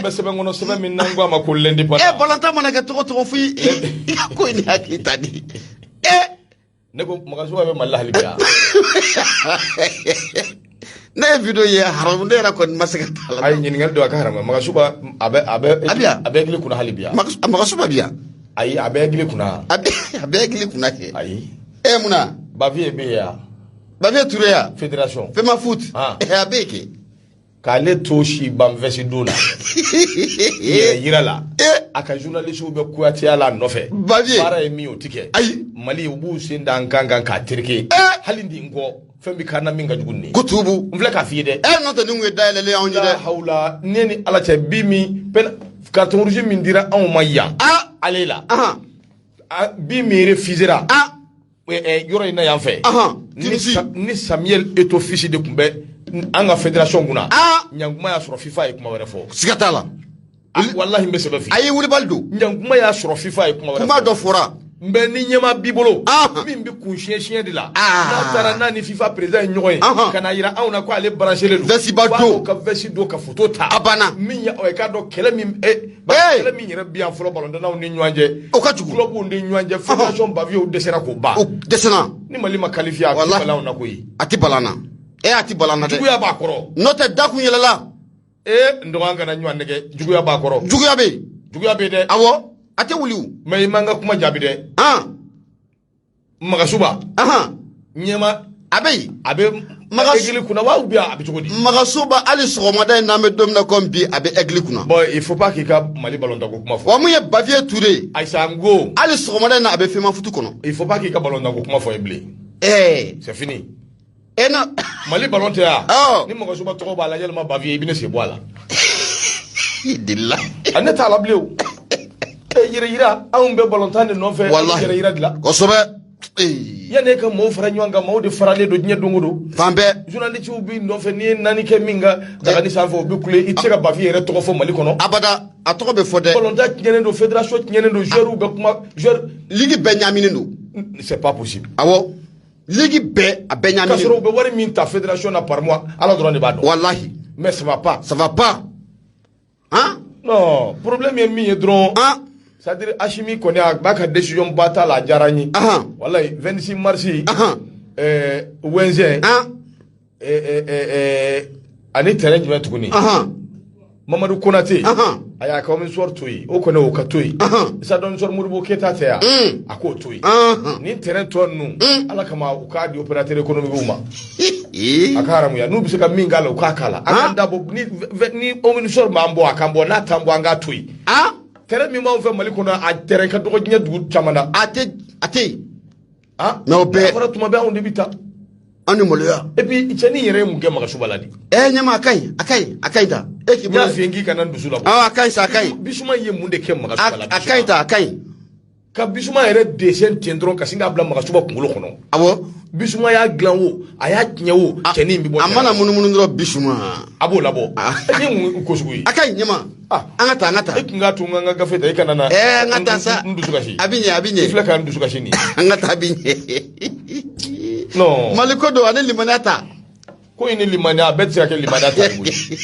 be sebe ngono sebe min nangwa ma ko lendi pa balanta mana ke to fu ko ni hakita di ne ko magasuba be malla halibiya na video ye haram de ra ko masaka tala ay nyin ngal do ka haram magasuba abe gili kuna halibiya magasuba biya ay abe gili kuna ke ay muna bavie be ya bavie touré ya fédération fema foot abeke kale toshi bamvesi dona yirala aka journaliste be kuati ala nofe para emi otike mali ubu sinda nkanga ka tirike halindi ngo fembi kana minga jugunni kutubu mvle ka fiide no to nungwe dale le onjide hawla neni ala cha bimi pen carton rouge min dira an maya alela bimi refusera yoro ina yanfe ni Samuel est officier de kumbe anga fédération guna nyanguma ya soro FIFA e kuma were fo sigatala wallahi mbe sebe fi ayi wuli baldo nyanguma ya soro FIFA e kuma were kuma do fora mbe ni nyema bibolo min bi kun chien de la na tara nani FIFA président nyoy kana yira awna ko ale brancher le vesi baldo ka vesi do ka photo ta abana min ya o ka do kele min kele min yira bien folo ballon na ni nywanje o ka jugu club ndi nywanje fédération bavio desera ko ba o desena ni malima qualifier ko bala na ko yi ati balana ati balana de juguya ba koro note daku yelela ndonga na nywande ke juguya ba koro juguya be de awo ate wuliu mais manga kuma jabi de magasuba nyema abe egli kuna wa ubia abi chogodi magasuba ali sogomada na me domna kombi abe egli kuna bon il faut pas qu'il ka mali ballon da ko kuma fo wa mu ye bavie touré aisa ngo ali sogomada na abe fema futu kono il faut pas qu'il ka ballon da ko kuma fo eble c'est fini na mali ballon ta ni magasuba to ba la yelma bavie ibine se boala dilla aneta la bleu yira an be balontane no fe yira dila kosobe yane ka mo fara nyanga mo de farale do nya dongodo fambe journaliste ubi no fe ni nani ke minga daga ni sanfo obi kule itira ba fi yere to fo mali kono abada atoko be fode balonta nyene do fédération nyene do joueur be kuma joueur ligi benyamine no c'est pas possible awo ligi be a benyamine kasoro be wari min ta fédération na par mois ala droit ne ba do wallahi mais ça va pas non problème est mi dron c'est-à-dire Hachimi connaît baka décision bata la jarani wallahi 26 mars Wednesday ani terrain jumɛn tuguni Mamadou Konaté aya ka min sor toyi o kone o ka toyi isa don sor Modibo Keita te ya ako toyi ni terrain to nu ala kama o ka di opérateur économique uma akara mu ya nu bisika minga la ka kala akanda bo ni o min sor mambo akambo na tambo anga toyi terrain mi ma fe mali kono a terrain ka dogo nya dugu chamana ate no be fara tuma be on debita anu moloya et puis itani yere mu gema ka subaladi nyama akai da ki ya fingi kanan dusula akai bisuma ye munde kem maka subaladi akai ka bisuma yere descend tendron ka singa bla maka suba kungulo kono abo bisuma ya glanwo aya kinyewo keni mbi bo amana munumunu ndro bisuma abo labo ayi ko sugui akai nyama angata ikinga tunga nga gafeta ikanana ngata sa ndusuka shi abinye ifla kan ndusuka shi ni ngata abinye no maliko do ane limanata ko ini limana bet sira ke limanata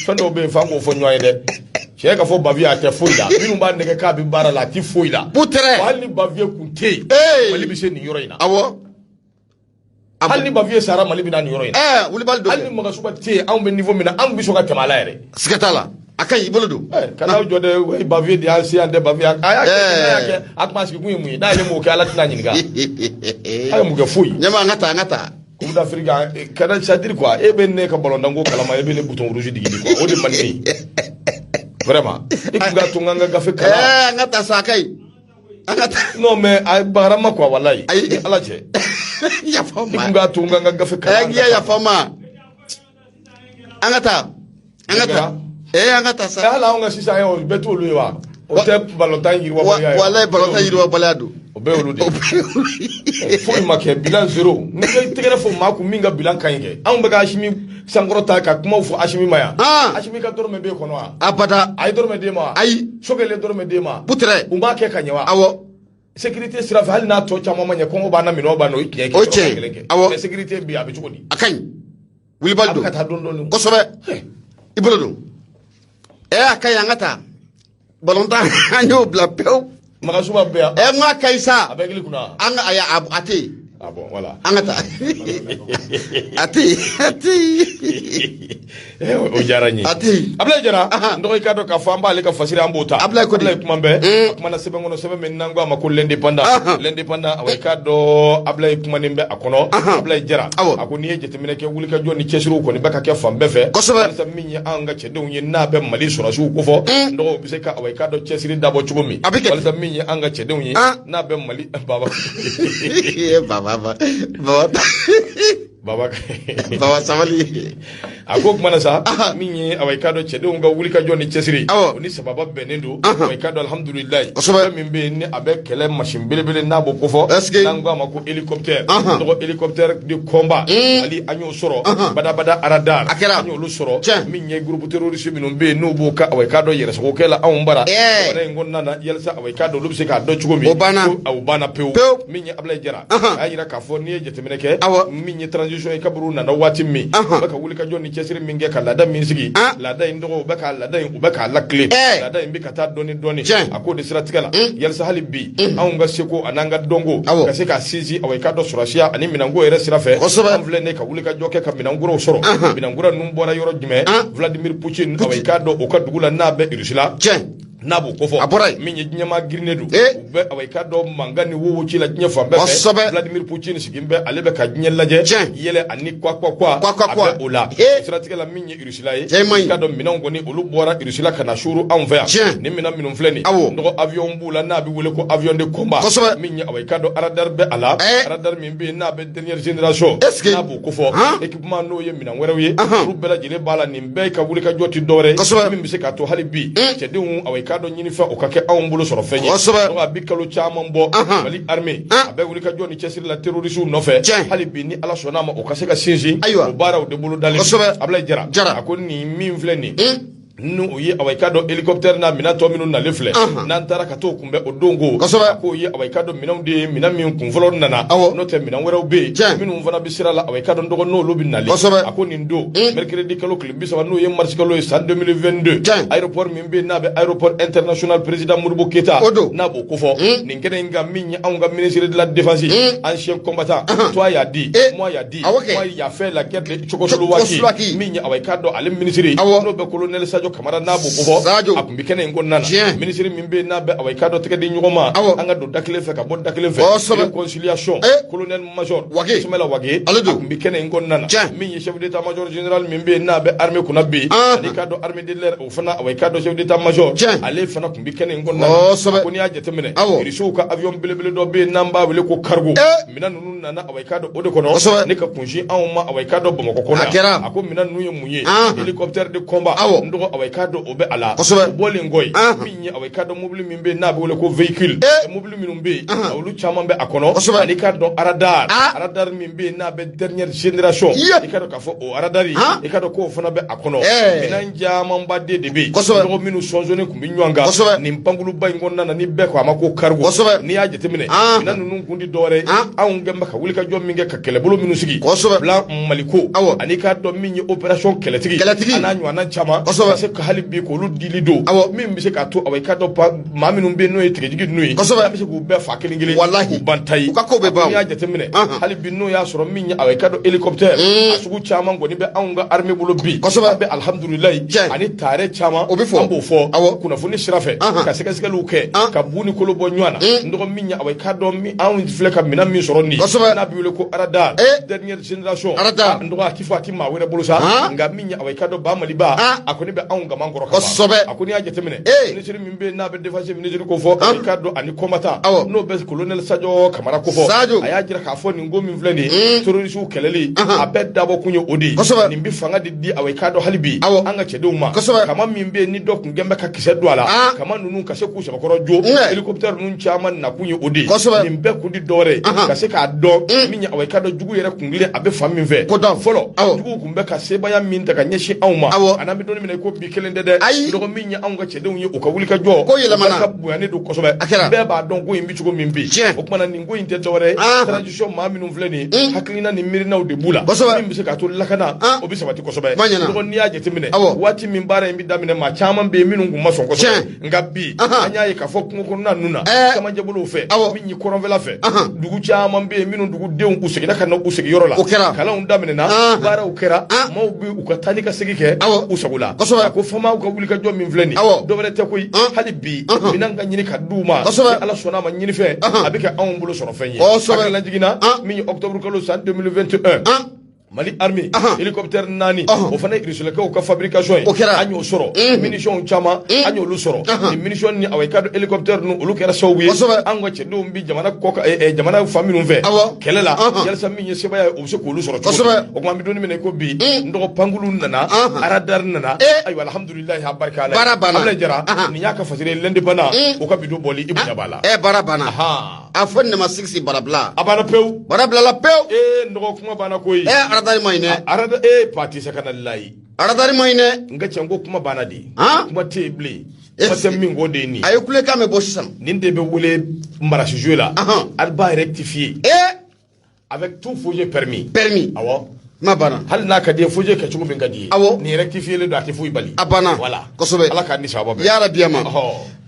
fando be fango fo nyoy de che ka fo bavia te foila binu ba ndeke ka bi bara la ti foila putre wali bavia kunte wali bi se ni yoro ina awo hali bavia sara mali bi na ni yoro ina wuli baldo hali mo ga suba te an be niveau mina an bi so ka tamala yere sikatala akai ibolodo kana jode way bavia di ansi ande bavia aya ke atma si kun mu da le mo ke ala tina nyinga ay mu ga fuyi nyama ngata Coupe d'Afrique kana chadir quoi e ben ne ka ballon dango kala ma e ben bouton rouge digi quoi o de manni vraiment e ku ga tunga nga gafe kala ngata sakai ngata non mais ay barama quoi wallahi ala che ya fama e ku ga tunga nga gafe kala ya fama ngata ngata sa ala nga sisa yo beto lu wa o te ballon tan yiri wa wallahi ballon tan yiri wa balado obe olude fo make bilan 0 ngi tigere fo maku minga bilan kanyeke an be ga Hachimi sangrota ka kuma fo Hachimi maya Hachimi ka dorme be kono abada ay dorme de ma ay sogele dorme de ma putre umba ke kanyawa awo sécurité sira fa halina to chama manya ko ba na mino ba no ikiyeke awo sécurité bi abi chukudi akan wili baldo akata don kosobe ibolodo aka yangata balonta anyo blapeu magasuba be nga kaisa abegli kuna anga aya ate bon voilà angata ate o jarani ate abla jara ndo ka do ka famba le ka fasira ambota abla ko le kuma be kuma na sebe ngono sebe men nango ama ko l'indépendant away ka do abla kuma nimbe akono abla jara akoni ejete mine ke wuli ka joni chesiru ko ni baka ke fambe fe sa minyi anga chede unye na be mali sura su ko fo ndo bise ka away ka do chesiri dabo chugumi wala sa minyi anga chede unye na be mali baba baba samali ako kuma sa minye away ka do chede unga wuli ka joni chesiri ni sababa benendo away ka do alhamdulillah min be ni abe kele machine belebele na bo ko fo nango ama ko hélicoptère ndo hélicoptère de combat ali anyo soro bada aradar anyo lu soro minye groupe terroriste minum be no bo ka away ka do yere so ko kela awmbara wala ngonna na yelsa away ka do lubse ka do chugomi au bana peu minye ablay jara ayira ka fo ni jete mineke minye transition e kaburu na wati mi baka wuli ka joni chesiri minge ka lada min sigi lada ndo baka lada ubaka lakle lada imbi kata doni ako de siratikala yelsa halibi awunga seko ananga dongo ka se ka sisi away ka do surashia ani minango ere sirafe amvle ne ka wuli ka joke ka minanguro soro minangura numbora yoro jime Vladimir Putin away ka do okadugula nabe irusila nabo ko fo minye nyama grinedo be away ka do mangani wo ci la nya fambe Vladimir Putin sigimbe alebe ka nya laje yele ani kwa abe ola stratégie la minye irusila ka do minango ni olu bora irusila kana shuru envers ni minum fleni ndo avion bula nabi wole ko avion de combat minye away ka do radar be ala radar min be nabe dernière génération nabo ko fo équipement no ye minan werewe rubela jile bala ni be ka wuli ka joti dore min bi se ka to halibi cede un away kado nyini fa okake awmbulu soro fenye no abikalo chama mbo wali armée abe wuli ka joni chesir la terroriste no fe hali bi ni ala sonama okase ka sinji obara o de bulu dali abla jara akoni min fleni nu oye away kado hélicoptère na mina to minu na lefle nan tara ka to kumbe odongo ko ye away kado minam de minam min kun folo nana no te minam wera be minu fana bisira la away kado ndogo no lobi nale akoni ndo mercredi kalo clip bisa no ye marche kalo en 2022 aéroport min be na be aéroport international président Modibo Keita na bo ko fo ni ngene nga minni anga ministre de la défense ancien combattant toi ya dit moi ya fait la guerre de Tchécoslovaquie minni away kado ale ministre no be colonel Sadio Kamara na bo ko akumbi kene ngonna ministre mimbe na be away kado teke de nyoma anga do dakle fe ka bon dakle fe réconciliation colonel major Ismaila Wage akumbi kene ngonna mi chef d'état major général mimbe na be armée kuna be ani kado armée de l'air o fana away kado chef d'état major ale fana kumbi kene ngonna ko ni ajete mene irisu ka avion belebele do be namba wele ko cargo mina nunu na away kado ode kono ne ka kunji awma away kado bomo ko kona ako mina nuye munye hélicoptère de combat ndo away kado obe ala boli ngoy minyi away kado mobile mimbe na be wole ko véhicule mobile minumbe awlu chama be akono ani kado radar mimbe na be dernière génération ikado ka fo o radari ikado ko fona be akono minan jama mbade de be ndo minu sonzone ku minywanga ni mpangulu bay ngonna na ni be ko amako cargo ni aje temine minan nunu kundi dore awun gemba ka wuli ka jommi nge ka kele bolo minu sigi bla maliko ani kado minyi opération keletigi ananyu anan chama se ka halibi ko lu dilido min bi se ka to away kado pa maminu be no etrejigi nui bi se ko be fa kelingile wallahi bantai ko be ba ya jetemine halibi no ya soro min away kado hélicoptère asugu chama ngoni be anga armée bolo bi be alhamdulillah ani tare chama ambo fo kuna funi shirafe ka se ka lu ke ka buni ko lo bo nywana ndo min away kado mi awun fle ka mina min soro ni na bi wele ko radar dernière génération ndo akifati ma wele bolo sa nga min away kado ba maliba akoni be awun gama ngoro ka akoni aje temene ministre mimbe na be défense ministre ko fo kado ani combattant no be colonel Sadio Kamara ko fo aya jira ka fo ni ngomi vleni terroriste keleli abed dabo kunyo odi ni bi fanga di away kado halibi anga chedo ma kama mimbe ni dok ngembe ka kise dwala kama nunu ka se ku se ko jo hélicoptère nun chama na kunyo odi ni be ku di dore ka se ka do minya away kado jugu yere kungile abe fami ve folo jugu kumbe ka se baya minta ka nyeshi awma anambi doni mina ko bi kelen de dɔgɔ min ye anw ka cɛdenw ye u ka wuli ka jɔ ko yɛlɛmana ka bonyane don kosɛbɛ bɛɛ b'a dɔn ko in bi cogo min bi o kuma nin ko in tɛ dɔwɛrɛ transition maa minnu filɛ nin hakilina ni miirinaw de b'u la min bɛ se k'a to lakana o bɛ sabati kosɛbɛ dɔgɔ n'i y'a jateminɛ waati min baara in bɛ daminɛ maa caman bɛ yen minnu kun ma sɔn kosɛbɛ nka bi an y'a ye k'a fɔ kungo kɔnɔna ninnu na camancɛ bolow fɛ min ye kɔrɔnfɛla fɛ dugu caman bɛ yen minnu dugudenw u seginna ka na u sigiyɔrɔ la kalanw daminɛna baaraw kɛra maaw bɛ u ka taa ni ka segin kɛ u sago la a ko famaw ka wuli ka jɔ min filɛ nin dɔwɛrɛ tɛ koyi hali bi minɛn ka ɲini ka d'u ma ala sɔnna a ma ɲini fɛn a bɛ kɛ anw bolo sɔrɔ fɛn ye hakilina jiginna min ye octobre kalo san 2021 Mali armée hélicoptère 4 o fana irisulakaw ka fabrication ye an y'o sɔrɔ munition caman an y'olu sɔrɔ ni munition ni away ka hélicoptère nu olu kɛra sababu ye an ka cɛdenw bi jamana kɔ jamana fa minnu fɛ kɛlɛ la yalasa min ye sebaya ye o bɛ se k'olu sɔrɔ cogo o kuma an bɛ don min ko bi ndɔgɔ pankulu nana radar nana ayiwa alhamdulilayi ha barika ala Ablaye Jara nin y'a ka fasire l'indépendant o ka bidon bɔli i bonya b'a la baara banna a fɔ ne ma sigi barabila a banna pewu barabila la pewu ndɔgɔ kuma banna koyi aradari maine arada parti sakana lillahi aradari maine nga cango kuma bana di kuma te ble kuma te min go de ni ay kule ka me bo sisan nin de be wole marasi jouer la alba rectifier avec tout fouiller permis awo ma bana hal na ka de fouiller ka chugo min ka di ni rectifier le do ati fouy bali abana voilà kosobe ala ka ni sababu ya rabiyama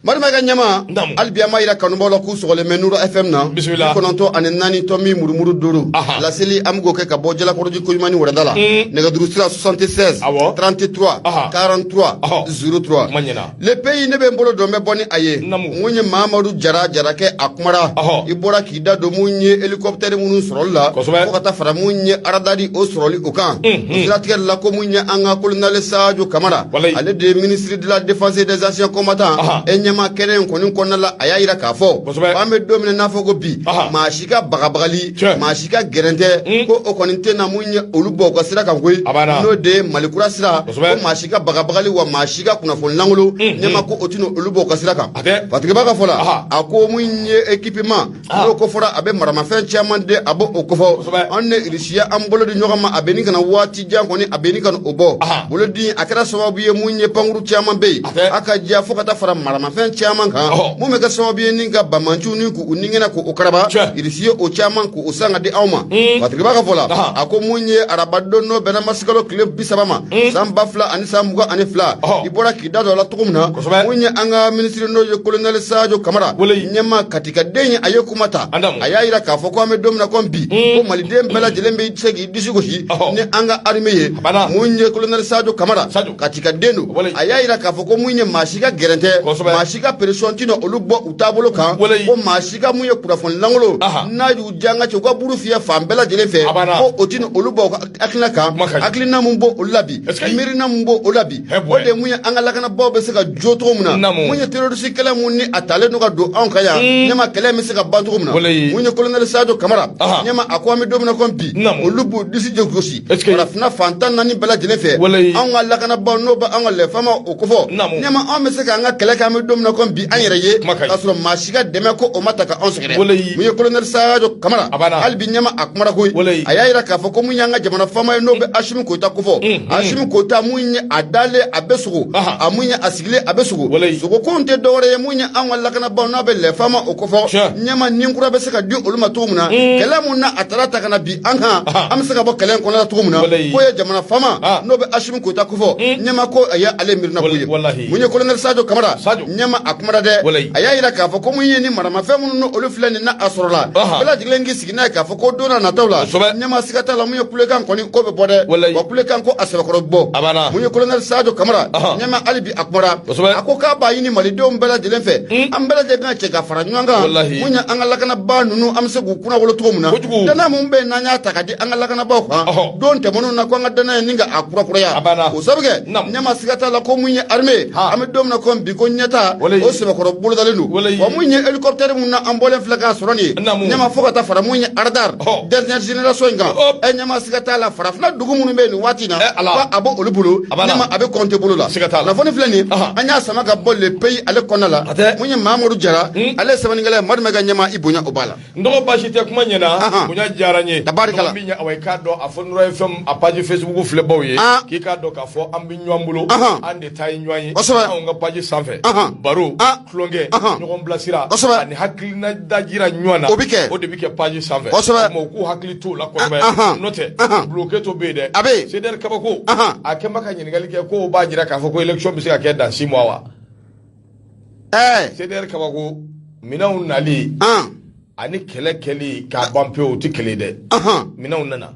Marima ka nyama albiyama ira kanu bolo ku sogole menuro FM na kononto ane nani tomi murumuru duru la seli amgo ke ka bo jela korji ko yimani wala dala nega duru sira 76 33 43 03 le pays ne be mbolo do me boni aye munye Mamadou Jara ke akumara ibora ki da do munye hélicoptère munu sorolla ko kata fara munye aradadi o soroli o kan sira tigel la ko munye anga colonel Sadio Camara ale de ministre de la défense et des anciens combattants ma kelen koni konnala aya ira ka fo an be domine na fo ko bi ma shika bagabagali ma shika gerente ko o koni tena munye olubo ko sira kan koy no de malikura sira ko ma shika bagabagali wa ma shika kuna fo langolo nyama ko otino olubo ko sira kan patike baka fola ako munye équipement no ko fora abe marama fen chairman de abo o ko fo onne irisia ambolo di nyogama abeni kana wati jan koni abeni kana obo bolo di akara sababu ye munye panguru chairman be aka ja fo kata fara marama chairman kan mu me ka sababu ni ka bamanchu ni ku uningena ku ukaraba irisiye o chairman ku usanga de awma patri baka fola ako munye arabado no bena masikalo club bisabama sam bafla ani samuga ani fla ibora kidado la tukumna munye anga ministre no je colonel Sadio Camara nyama katika denye ayokumata ayaira ka foko ame domna kombi ko malide mbela jelembe segi disugoshi ne anga armeye munye colonel Sadio Camara katika deno ayaira ka foko munye mashika gerente mashika persontino olubo utabolo kan ko mashika muye kurafon langolo na yu janga che ko buru fiya fambela jele fe ko otino olubo aklina kan aklina mumbo olabi mirina mumbo olabi o de muye angala kana bobe se ka joto muna muye terroriste kala munni atale no ka do an kaya nyama kala mi se ka bantu muna muye colonel Sadio Camara nyama akwami domina kombi olubo disi jogosi rafna fantan nani bela jele fe an ngala kana ba no ba an le fama okofo nyama an me se ka nga kala ka mi domina kombi an yɛrɛ ye k'a sɔrɔ maa si ka dɛmɛ ko o ma ta ka anw sɛgɛrɛ mun ye colonel Sadio Camara hali bi ɲɛma a kumara koyi a y'a yira k'a fɔ ko mun y'an ka jamana faama ye n'o bɛ Asimi Koyita kofɔ Asimi Koyita mun ye a dalen a bɛ sogo a mun ye a sigilen a bɛ sogo sogokun tɛ dɔwɛrɛ ye mun ye an ka lakanabaw n'a bɛ lɛ faama o kofɔ ɲɛma ninkura bɛ se ka di olu ma cogo min na kɛlɛ mun na a taara ta ka na bi an kan an bɛ se ka bɔ kɛlɛ in kɔnɔ la cogo min na k'o ye jamana faama n'o bɛ Asimi Koyita kofɔ ɲɛma ko a ye ale miirina ko ye mun ye colonel Sadio Camara ɲɛma a kumara dɛ a y'a yira k'a fɔ ko mun ye ni maramafɛn minnu no olu filɛ nin na a sɔrɔ la bɛɛ lajɛlen k'i sigi n'a ye k'a fɔ ko don na nataw la ɲɛma siga t'a la mun ye kulekan kɔni ko bɛ bɔ dɛ wa kulekan ko a sɛbɛkɔrɔ bɔ mun ye colonel Sadio Camara ɲɛma hali bi a kumara a ko k'a b'a ɲini malidenw bɛɛ lajɛlen fɛ an bɛɛ lajɛlen ka cɛ ka fara ɲɔgɔn kan mun ye an ka lakanabaa ninnu an bɛ se k'u kunna wolo cogo min na danaya mun bɛ yen n'an y'a ta ka di an ka lakanabaaw kan don tɛmɛnenw na ko an ka danaya ni ka a kurakuraya o sabu kɛ ɲɛma siga t'a la ko mun ye armée an bɛ don min na ko bi ko ɲɛta la o sebe koro bolodalen do wa mun ye hélicoptère mun na ambolen flaka soroni nyama fokata fara mun ye ardar dernière génération nga e nyama sigata la fara fna dugu mun be ni watina ba abo olubulu nyama abe compter bolo la na foni flani anya sama ka bol le pays ale konala mun ye Mamadou Jara ale sabani ngala madma ga nyama ibunya obala ndo ba shite kuma nyana bunya jaranye tabarikala minya awai kado afonro fm a page Facebook fle bawye ki kado ka fo ambi nyambulo ande tay nyanyi nga page sanfe baro klonge nyogon blasira ani haklina dajira nywana o de bike page sanfe mo ku hakli to la ko be note bloqué to be de c'est der kabako akemba ka nyingali ke ko ba jira ka fo ko election bi se ka ke dans 6 mois wa c'est der kabako minaw nali ani kele ka bampe o ti kele de minaw nana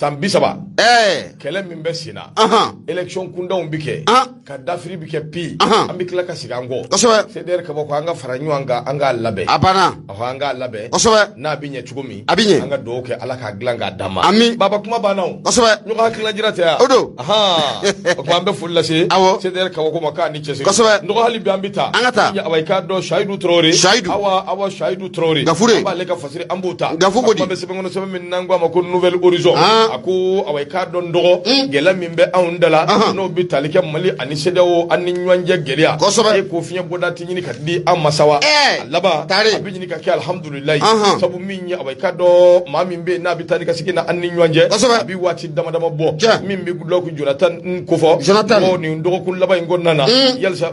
san bisaba kele min bɛ sina election kundaw bi kɛ ka dafiri bi kɛ pi an bi kila ka sigi an kɔ CDR ka bɔ ko an ka fara ɲɔgɔn kan an k'a labɛn a banna an k'a labɛn n'a bi ɲɛ cogo min an ka dugawu kɛ ala k'a dilan k'a d'an ma baba kuma banna o ɲɔgɔn hakilina jira tɛ yan o kuma an bɛ foli lase CDR ka bɔ ko ma k'a ni cɛsiri nɔgɔ hali bi an bi taa awa i k'a dɔn Sayidu Traoré awa Sayidu Traoré an b'ale ka fasiri an b'o ta kuma bɛ sɛbɛn kɔnɔ sɛbɛn min n'an k'a ma ko Nouvelle Horizon ako awai ka don dogo gela min be anw dala no bi talike Mali ani CEDEAO ani ɲɔgɔnjɛ gɛlɛya e ko fiɲɛ bɔda ti ɲini ka di an masawa laba a bi ɲini ka kɛ alhamdulillah sabu min ye awai ka dɔn maa min be n'a bi taa ni ka sigi na an ni ɲɔgɔnjɛ a bi waati dama dama bɔ min bi Goodluck Jonathan kofɔ ko nin dɔgɔkun laban in kɔnɔna na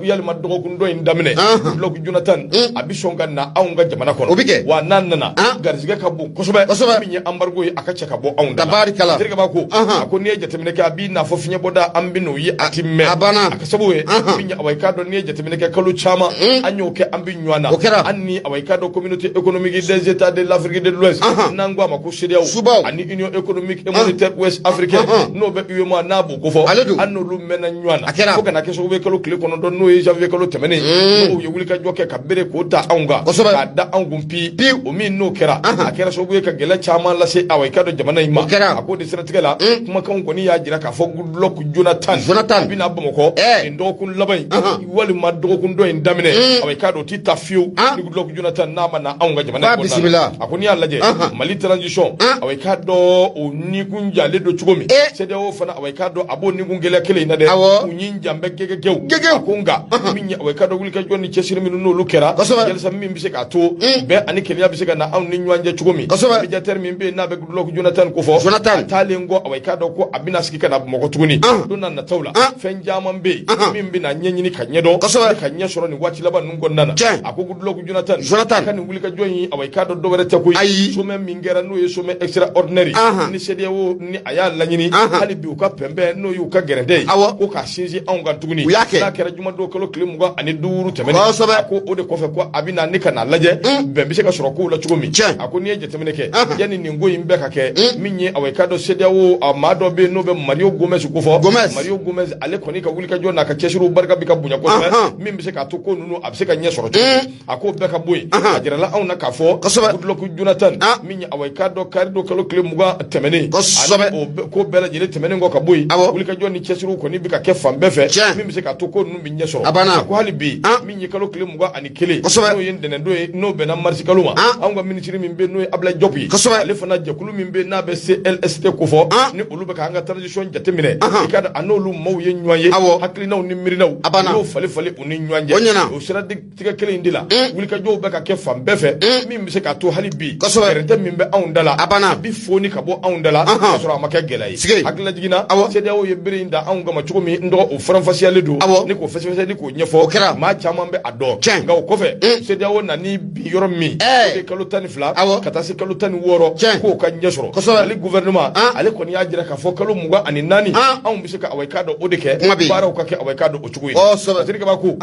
yalima dɔgɔkun dɔ in daminɛ Goodluck Jonathan a bi sɔn ka na anw ka jamana kɔnɔ wa n'a nana garisɛgɛ ka bon kosɛbɛ min ye embargo ye a ka cɛ ka bɔ anw da terikɛ b'a ko a ko n'i ye jateminɛ kɛ a b'i n'a fɔ fiɲɛ bɔda an bɛ n'o ye a ti mɛn a ka sababu ye min ye awai k'a dɔn n'i ye jateminɛ kɛ kalo caman an y'o kɛ an bɛ ɲɔgɔn na an ni awai k'a dɔn communauté économique des états de l'Afrique de l'Ouest n'an ko a ma ko CEDEAO ani union économique et monétaire ouest africaine n'o bɛ UEMOA n'a b'o ko fɔ an n'olu mɛnna ɲɔgɔn na fo ka na kɛ sababu ye kalo tile kɔnɔntɔn n'o ye janvier kalo tɛmɛnen n'o ye wulikajɔ kɛ ka bere k'o ta anw kan k'a da anw kun pi o min n'o kɛra a kɛra sababu ye ka gɛlɛya caman lase awai k'a dɔn jamana in ma a ko de siratigɛ la kumakan kɔni y'a jira k'a fɔ Goodluck Jonathan a bɛna Bamakɔ nin dɔgɔkun laban in walima dɔgɔkun dɔ in daminɛ awai k'a dɔn ti ta fiyewu ni Goodluck Jonathan n'a ma na anw ka jamana in kɔnɔna na a ko n'i y'a lajɛ Mali transition awai k'a dɔn o nikun jalen don cogo min CEDEAO fana awai k'a dɔn a b'o nikun gɛlɛya kelen in na dɛ u ɲi jan bɛ gɛgɛgɛw a ko nka min ye awai k'a dɔn wulikajɔ ni cɛsiri minnu n'olu kɛra yalisa min bɛ se k'a to bɛn ani kelenya bɛ se ka na anw ni ɲɔgɔn cɛ cogo min médiateur min bɛ yen n'a bɛ Goodluck Jonathan ko fɔ a taalen kɔ awai k'a dɔn ko a bɛna sigi ka na Bamakɔ tuguni don na nataw la fɛn caman bɛ yen min bɛna ɲɛɲini ka ɲɛdɔn ka ɲɛ sɔrɔ nin waati laban ninnu kɔnɔna na a ko Goodluck Jonathan ka nin wulikajɔ in awai k'a dɔn dɔwɛrɛ tɛ koyi sommet min kɛra n'o ye sommet extraordinaire ni CEDEAO ni a y'a laɲini hali bi u ka pɛnpɛn n'o y'u ka gɛrɛndɛ ye ko k'a sinsin anw kan tuguni n'a kɛra jumadon kalo tile 25 tɛmɛnen a ko o de kɔfɛ ko a bɛna ne ka n'a lajɛ bɛn bɛ se ka sɔrɔ kow la cogo min a ko n'i ye jateminɛ kɛ yanni nin ko in bɛɛ ka kɛ min ye awai k'a dɔn CEDEAO a maa dɔ bɛ yen n'o bɛ Mario Gomez ko fɔ Mario Gomez ale kɔni ka wulikajɔ n'a ka cɛsiriw barika bi ka bonya kosɛbɛ min bɛ se k'a to ko ninnu a bɛ se ka ɲɛ sɔrɔ cogo a k'o bɛɛ ka bɔ yen a jirala anw na k'a fɔ Goodluck Jonathan min ye awai k'a dɔn kari dɔ kalo tile 20 tɛmɛnen ko bɛɛ lajɛlen tɛmɛnen kɔ ka bɔ yen wulikajɔ ni cɛsiriw kɔni bi ka kɛ fan bɛɛ fɛ min bɛ se k'a to ko ninnu bɛ ɲɛ sɔrɔ a ko hali bi min ye kalo tile 21 n'o ye ntɛnɛndon ye n'o bɛnna marisi kalo ma anw ka minisiri min bɛ yen n'o ye Ablaye Diop ye ale fana jɛkulu min bɛ yen n'a bɛ CLST ko fɔ ni olu bɛ k'an ka transition jateminɛ i ka a n'olu maaw ye ɲɔgɔn ye hakilinaw ni miirinaw y'o fali u ni ɲɔgɔn cɛ o sira tigɛ kelen in de la wulikajɔw bɛ ka kɛ fan bɛɛ fɛ min bɛ se k'a to hali bi gɛrɛntɛ min bɛ anw da la a bi foni ka bɔ anw da la k'a sɔrɔ a ma kɛ gɛlɛya ye hakilina jiginna CEDEAO ye bere in da anw kama cogo min n dɔgɔ o faranfasiyalen don ni k'o fɛsɛfɛsɛli k'o ɲɛfɔ maa caman bɛ a dɔn nka o kɔfɛ CEDEAO nani bi yɔrɔ min kalo 12 ka taa se kalo 16 k'o ka ɲɛ sɔrɔ ale gouvernement ale kɔni y'a jira k'a fɔ kalo 24 anw bɛ se ka awai k'a dɔn o de kɛ baaraw ka kɛ awai k'a dɔn o cogo ye terikɛ b'a ko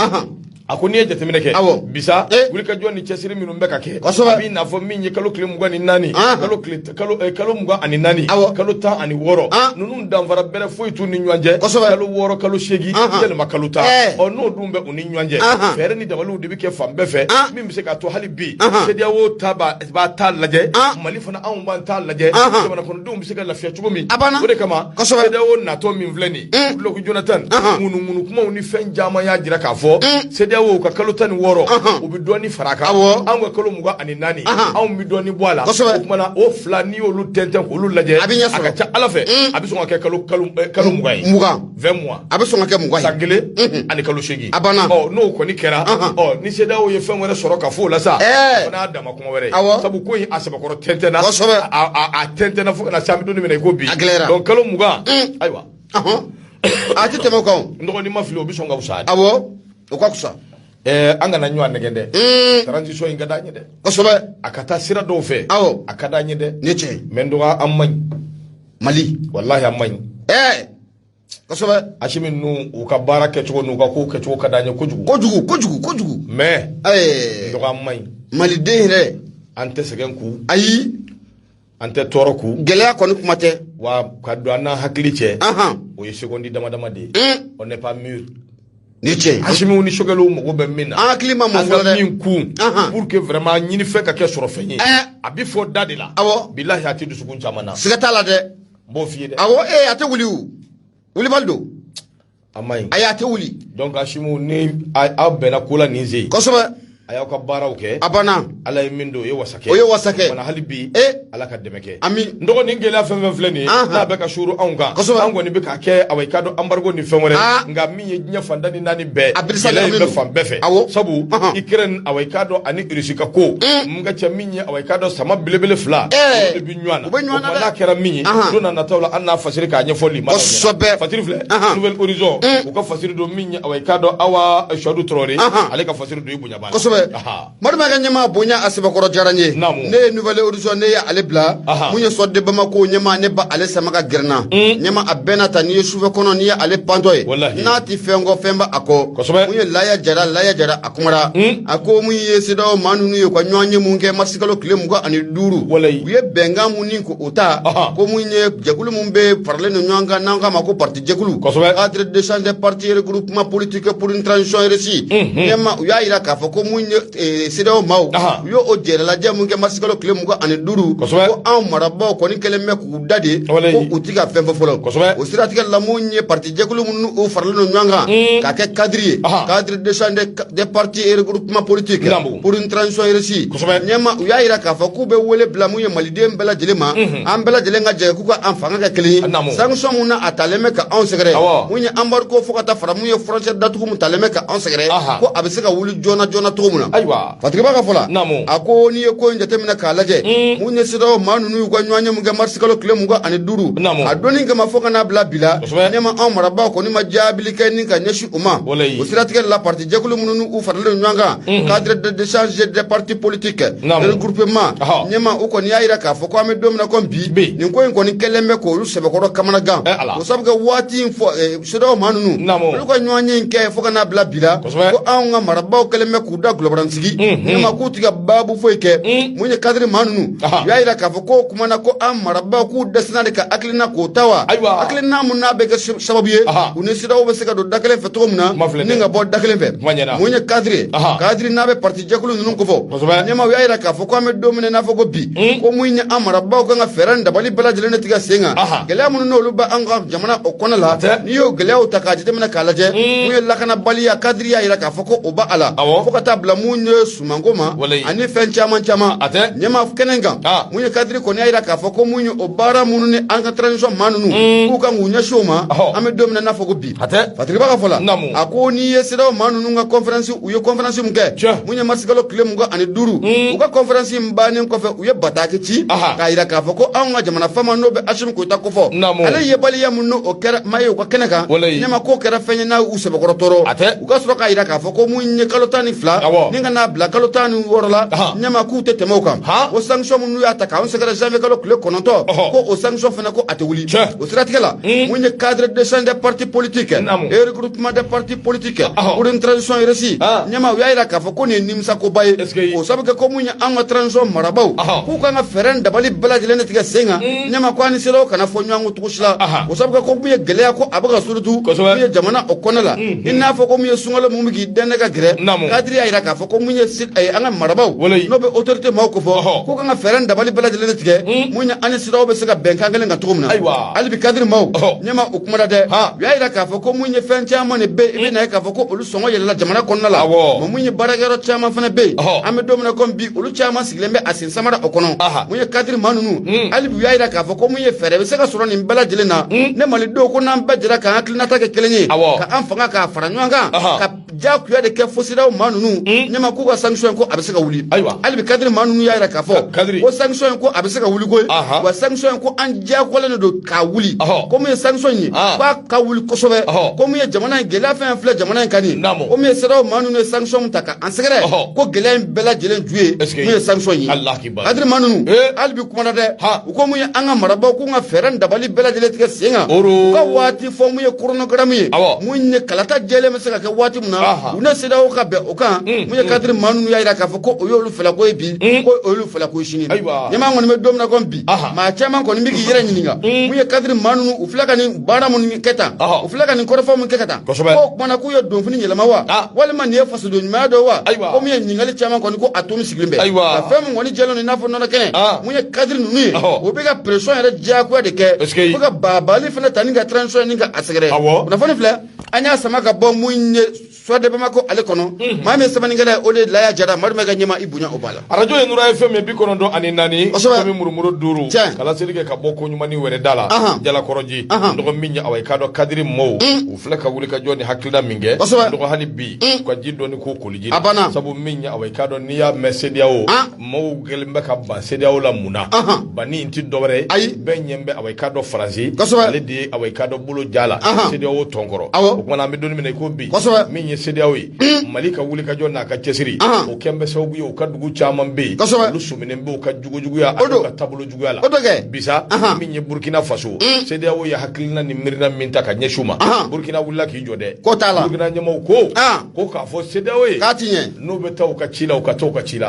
a ko n'i ye jateminɛ kɛ bisa wulikajɔ ni cɛsiri minnu bɛ ka kɛ a b'i n'a fɔ min ye kalo tile 24 kalo 24 kalo 16 ninnu danfara bɛrɛ foyi t'u ni ɲɔgɔn cɛ kalo 6 kalo 8 yɛlɛma kalo 10 n'o dun bɛ u ni ɲɔgɔn cɛ fɛɛrɛ ni dabaliw de bɛ kɛ fan bɛɛ fɛ min bɛ se k'a to hali bi CEDEAO b'a ta lajɛ Mali fana anw b'an ta lajɛ jamana kɔnɔdenw bɛ se ka lafiya cogo min o de kama CEDEAO natɔ min filɛ nin ye Goodluck Jonathan ŋunuŋunu kumaw ni fɛn caman y'a jira k'a fɔ CEDEAO ka kalo 16 u bɛ dɔɔni fara a kan anw ka kalo 24 anw bɛ dɔɔni bɔ a la o kumana o fila n'i y'olu tɛntɛn k'olu lajɛ a ka ca Ala fɛ a bɛ sɔn ka kɛ kalo 20 ye 20 mois a bɛ sɔn ka kɛ 20 ye san 1 ani kalo 8 n'o kɔni kɛra ni CEDEAO ye fɛn wɛrɛ sɔrɔ ka fɔ o la sa o n'a dama kuma wɛrɛ ye sabu ko in a sɛbɛkɔrɔ tɛntɛnna a tɛntɛnna fo ka na se an bɛ don min na i ko bi donc kalo 20 ayiwa a tɛ tɛmɛ o kan n dɔgɔnin ma fili o bɛ sɔn ka fisa o ka fisa an kana ɲɔgɔn nɛgɛn dɛ transition in ka d'an ye dɛ kosɛbɛ a ka taa sira dɔw fɛ a ka d'an ye dɛ ne cɛ mais n dɔgɔ an man ɲi Mali wallahi an man ɲi kosɛbɛ Asimi ninnu u ka baara kɛcogo n'u ka kow kɛcogo ka d'an ye kojugu mais n dɔgɔ an man ɲi Maliden yɛrɛ an tɛ sɛgɛn ku ayi an tɛ tɔɔrɔ ku gɛlɛya kɔni kuma tɛ wa ka don an n'a hakili cɛ o ye seconde dama dama de ye on n'est pas mûr ni cɛ Asimiw ni Sogɛliw mago bɛ min na an hakili ma mɔn fɔlɔ dɛ min kun pour que vraiment ɲini fɛn ka kɛ sɔrɔ fɛn ye a bɛ fɔ da de la bilahi a tɛ dusukun caman na siga t'a la dɛ n b'o f'i ye dɛ a tɛ wuli o wulibali don a ma ɲi a tɛ wuli donc Asimiw ni aw bɛnna ko la nin sen kosɛbɛ a y'aw ka baaraw kɛ a banna Ala ye min don o ye wasa kɛ mana hali bi Ala ka dɛmɛ kɛ ami n dɔgɔnin gɛlɛya fɛn fɛn filɛ nin ye n'a bɛ ka suru anw kan an kɔni bɛ k'a kɛ awɔ i ka dɔn embargo ni fɛn wɛrɛ nka min ye diɲɛ fan 14 bɛɛ gɛlɛya in bɛ fan bɛɛ fɛ sabu Ukraine awɔ i ka dɔn ani Russie ka ko mun ka cɛ min ye awɔ i ka dɔn sama belebele fila olu de bɛ ɲɔgɔn na n'a kɛra min ye don na nataw la an n'a fasiri k'a ɲɛfɔli ma fasiri filɛ Nouvelle Horizon u ka fasiri don min ye awɔ i ka dɔn Awa Suwadu Traoré ale ka fasiri don i bonya b'a la Madama ka ɲɛma bonya a sɛbɛkɔrɔ diyara n ye ne ye Nouvelle Horizon ne ye ale bila mun ye sɔrɔ de Bamako ɲɛma ne ba ale sama ka gɛrɛnna ɲɛma a bɛɛ n'a ta n'i ye sufɛ kɔnɔ n'i ye ale pantɔ ye n'a ti fɛn kɔ fɛn ba a kɔ mun ye Laya Jara a kumara a ko mun ye CEDEAO maa ninnu ye ka ɲɔgɔn ye mun kɛ marsikalo tile 25 u ye bɛnkan mun ni ko o ta ko mun ye jɛkulu mun bɛ faralen no ɲɔgɔn kan n'an k'a ma ko parti jɛkulu cadre d'échange des partis et regroupements politiques pour une transition réussie ɲɛma u y'a jira k'a fɔ ko mun ye CEDEAO maaw u y'o jɛrɛlajɛ mun kɛ marsikalo tile 25 ko anw marabaw kɔni kɛlen bɛ k'u da de ko u ti ka fɛn fɔ fɔlɔ o siratigɛ la mun ye parti jɛkulu minnu u faralen no ɲɔgɔn kan k'a kɛ cadre ye cadre d'échange des partis et regroupements politiques pour une transition réussie ɲɛma u y'a jira k'a fɔ k'u bɛ wele bila mun ye maliden bɛɛ lajɛlen ma an bɛɛ lajɛlen ka jɛ k'u ka an fanga kɛ kelen ye sanction mun na a talen bɛ ka anw sɛgɛrɛ mun ye embargo fo ka taa fara mun ye frontière datugu mun talen bɛ ka anw sɛgɛrɛ ko a bɛ se ka wuli joona cogo min na Fatigiba ka fɔ la a ko n'i ye ko in jateminɛ k'a lajɛ mun ye CEDEAO maa ninnu y'u ka ɲɔgɔn ye mun kɛ marsikalo tile 25 a donni kama fo ka n'a bila bi la ɲɛma anw marabaaw kɔni ma jaabili kɛ ni ka ɲɛsin u ma o siratigɛ la parti jɛkulu minnu u faralen ɲɔgɔn kan cadre d'échange des partis politiques regroupement ɲɛma u kɔni y'a jira k'a fɔ ko an bɛ don min na ko bi nin ko in kɔni kɛlen bɛ k'olu sɛbɛkɔrɔ kamanagan o sabu kɛ waati in fɔ CEDEAO maa ninnu olu ka ɲɔgɔn ye in kɛ fo ka n'a bila bi la ko anw ka marabaaw kɛlen bɛ k'u da gulɔbaransigi ɲɛma k'u ti ka baabu foyi kɛ mun ye cadre maa ninnu u y'a jira k'a fɔ ko kumana ko an marabaaw k'u dɛsɛnna de ka hakilina k'o ta wa hakilina mun n'a bɛ kɛ sababu ye u ni CEDEAO bɛ se ka don da kelen fɛ cogo min na ni ka bɔ da kelen fɛ mun ye cadre n'a bɛ parti jɛkulu ninnu kofɔ ɲɛma u y'a jira k'a fɔ ko an bɛ don min n'a fɔ ko bi ko mun ye an marabaaw kan ka fɛɛrɛ ni dabali bɛɛ lajɛlen de tigɛ sen kan gɛlɛya minnu n'olu bɛ an ka jamana o kɔnɔ la n'i y'o gɛlɛyaw ta k'a jateminɛ k'a lajɛ mun ye lakanabaliya cadre y'a jira k'a fɔ ko o b'a a la fo ka taa bila mun ye sumanko ma ani fɛn caman ɲɛma kɛnɛ kan mun ye cadre kɔni y'a jira k'a fɔ ko mun ye o baara minnu ni an ka transition maa ninnu k'u kan k'u ɲɛsin o ma an bɛ don min na n'a fɔ ko bi Fatigiba ka fɔ la a ko n'i ye CEDEAO maa ninnu ka conférence u ye conférence mun kɛ mun ye marsikalo tile 25 u ka conférence in bannen kɔfɛ u ye bataki ci k'a jira k'a fɔ ko anw ka jamana faama n'o bɛ Asimi Goyita kofɔ ale yebaliya mun n'o kɛra maa ye u ka kɛnɛ kan ɲɛma k'o kɛra fɛn ye n'a y'u sɛbɛkɔrɔ tɔɔrɔ u ka sɔrɔ k'a jira k'a fɔ ko mun ye kalo 12 ni ka n'a bila kalo 16 la la nyama ku te temo kam o sanction mun ya ta ka on sekara janvier kalo kle kononto ko o sanction fana ko atewuli o siratika la mun cadre de change des partis politiques et regroupement des partis politiques pour une transition réussie nyama ya ira ka fo ko ni nimsa ko baye o sabuke ko mun an transition marabaw ko ka feren dabali bala jelen tiga senga nyama ko ani selo kana fo nyangu tukushila o sabuke ko mun gele ko abaga surutu mun jamana o konala inna fo ko mun sungalo mun gi denega gre kadri ya ira ka fo ko mun anga marabaw no be autorité mako fo ko ka feren dabali bala jelen tiga mun ani selo be sega benka ngelen ga tugumna ali bi kadri maw nyama o kuma de ya ira ka fo ko mun fen chama ne be ibe na ka fo ko olu songo yela jamana konala mo mun baragero chama fana be ame domina kom bi olu chama siglembe asin samara okono mun kadri manunu ali bi ya ira ka fo ko mun fere be sega soro ni bala jelen na ne mali do ko nan bajira ka haklina ta ke kelenye ka an fanga ka faranywanga ka ja kuya de ke fosiraw manunu nyama ku ka sanction ko abisega wuli ali bi kadri manunu ya ira ka fo ko sanction ko abisega wuli ko wa sanction ko an ja ko le do ka wuli ko mun sanction yi ka wuli ko sobe ko mun jamana gela fa fle jamana kani ko mun siraw manunu sanction ta ka an segere ko gela bela jelen juye mun sanction yi kadri manunu ali bi kuma de ko mun an ga maraba ko nga feren dabali bela jelen tika senga ko wati fo mun chronogram yi mun ne kalata jele mesega ke wati muna una sida o ka be o kan mun kadri manunu ya ira ka fo ko o yolu fela ko bi ko o yolu fela ko shini nyama ngoni me domna ko bi ma chama ko ni gi yere nyinga mun kadri manunu u fela ka ni bara mun keta u fela ka ni korofo mun keta ko mana ku yo don fini nyelama wa wala man ye faso do nyama do wa ko mun nyingali chama ko ni ko atomi siglimbe la femme ngoni jelo ni nafo no kene mun kadri nunu o be ga pression yere ja ko de ke ko ga babali fela taninga transition ninga asegere na foni fela anya sama ka bo mun so de bama ko ale kono ma me sama ninga o de la ya jara mar me ga nyima ibunya obala radio e nura fm bi kono do ani nani ko mi murmuro duru kala sirike ka boko nyuma ni were dala jala koroji ndo minya awai kado kadri mo u flaka wuli ka joni hakilda minge ndo hani bi ko jiddo ni ko koliji sabu minya awai kado niya mesedia o mo gelimbe ka ba sedia o la muna bani inti dobre ben nyembe awai kado frazi ale di awai kado bulo jala sedia o tongoro ko na mi doni mi ko bi minya sedia o malika wuli ka jona ka chesiri o kembe sabu yo ka dugu chaman be lu sumine be o ka jugu ya ka tabulu jugu la bisa minya burkina faso sedia o ya hakilina ni mirna minta ka nyeshuma burkina wula ki jode burkina nyama ko ka fo sedia o no be taw ka chila o ka taw ka chila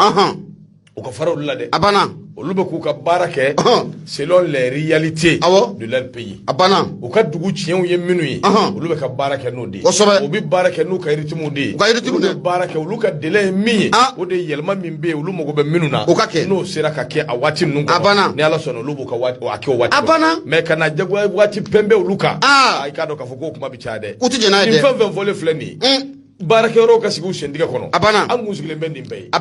o ka faro la de olu be ku ka barake selon les réalités de leur pays o ka dugu tienw ye minu yi olu be ka barake no de o bi barake no ka ritmu de barake olu ka délai mi o de yelma min be olu mogo be minu na no sera ka ke a wati nun ko ni ala sono olu bu ka wati o ake o wati mais kana jagwa wati pembe olu ka ay ka do ka fo ko kuma bi chade in fa ven voler fleni barake ro ka sigu sendiga kono an musigile be nimbe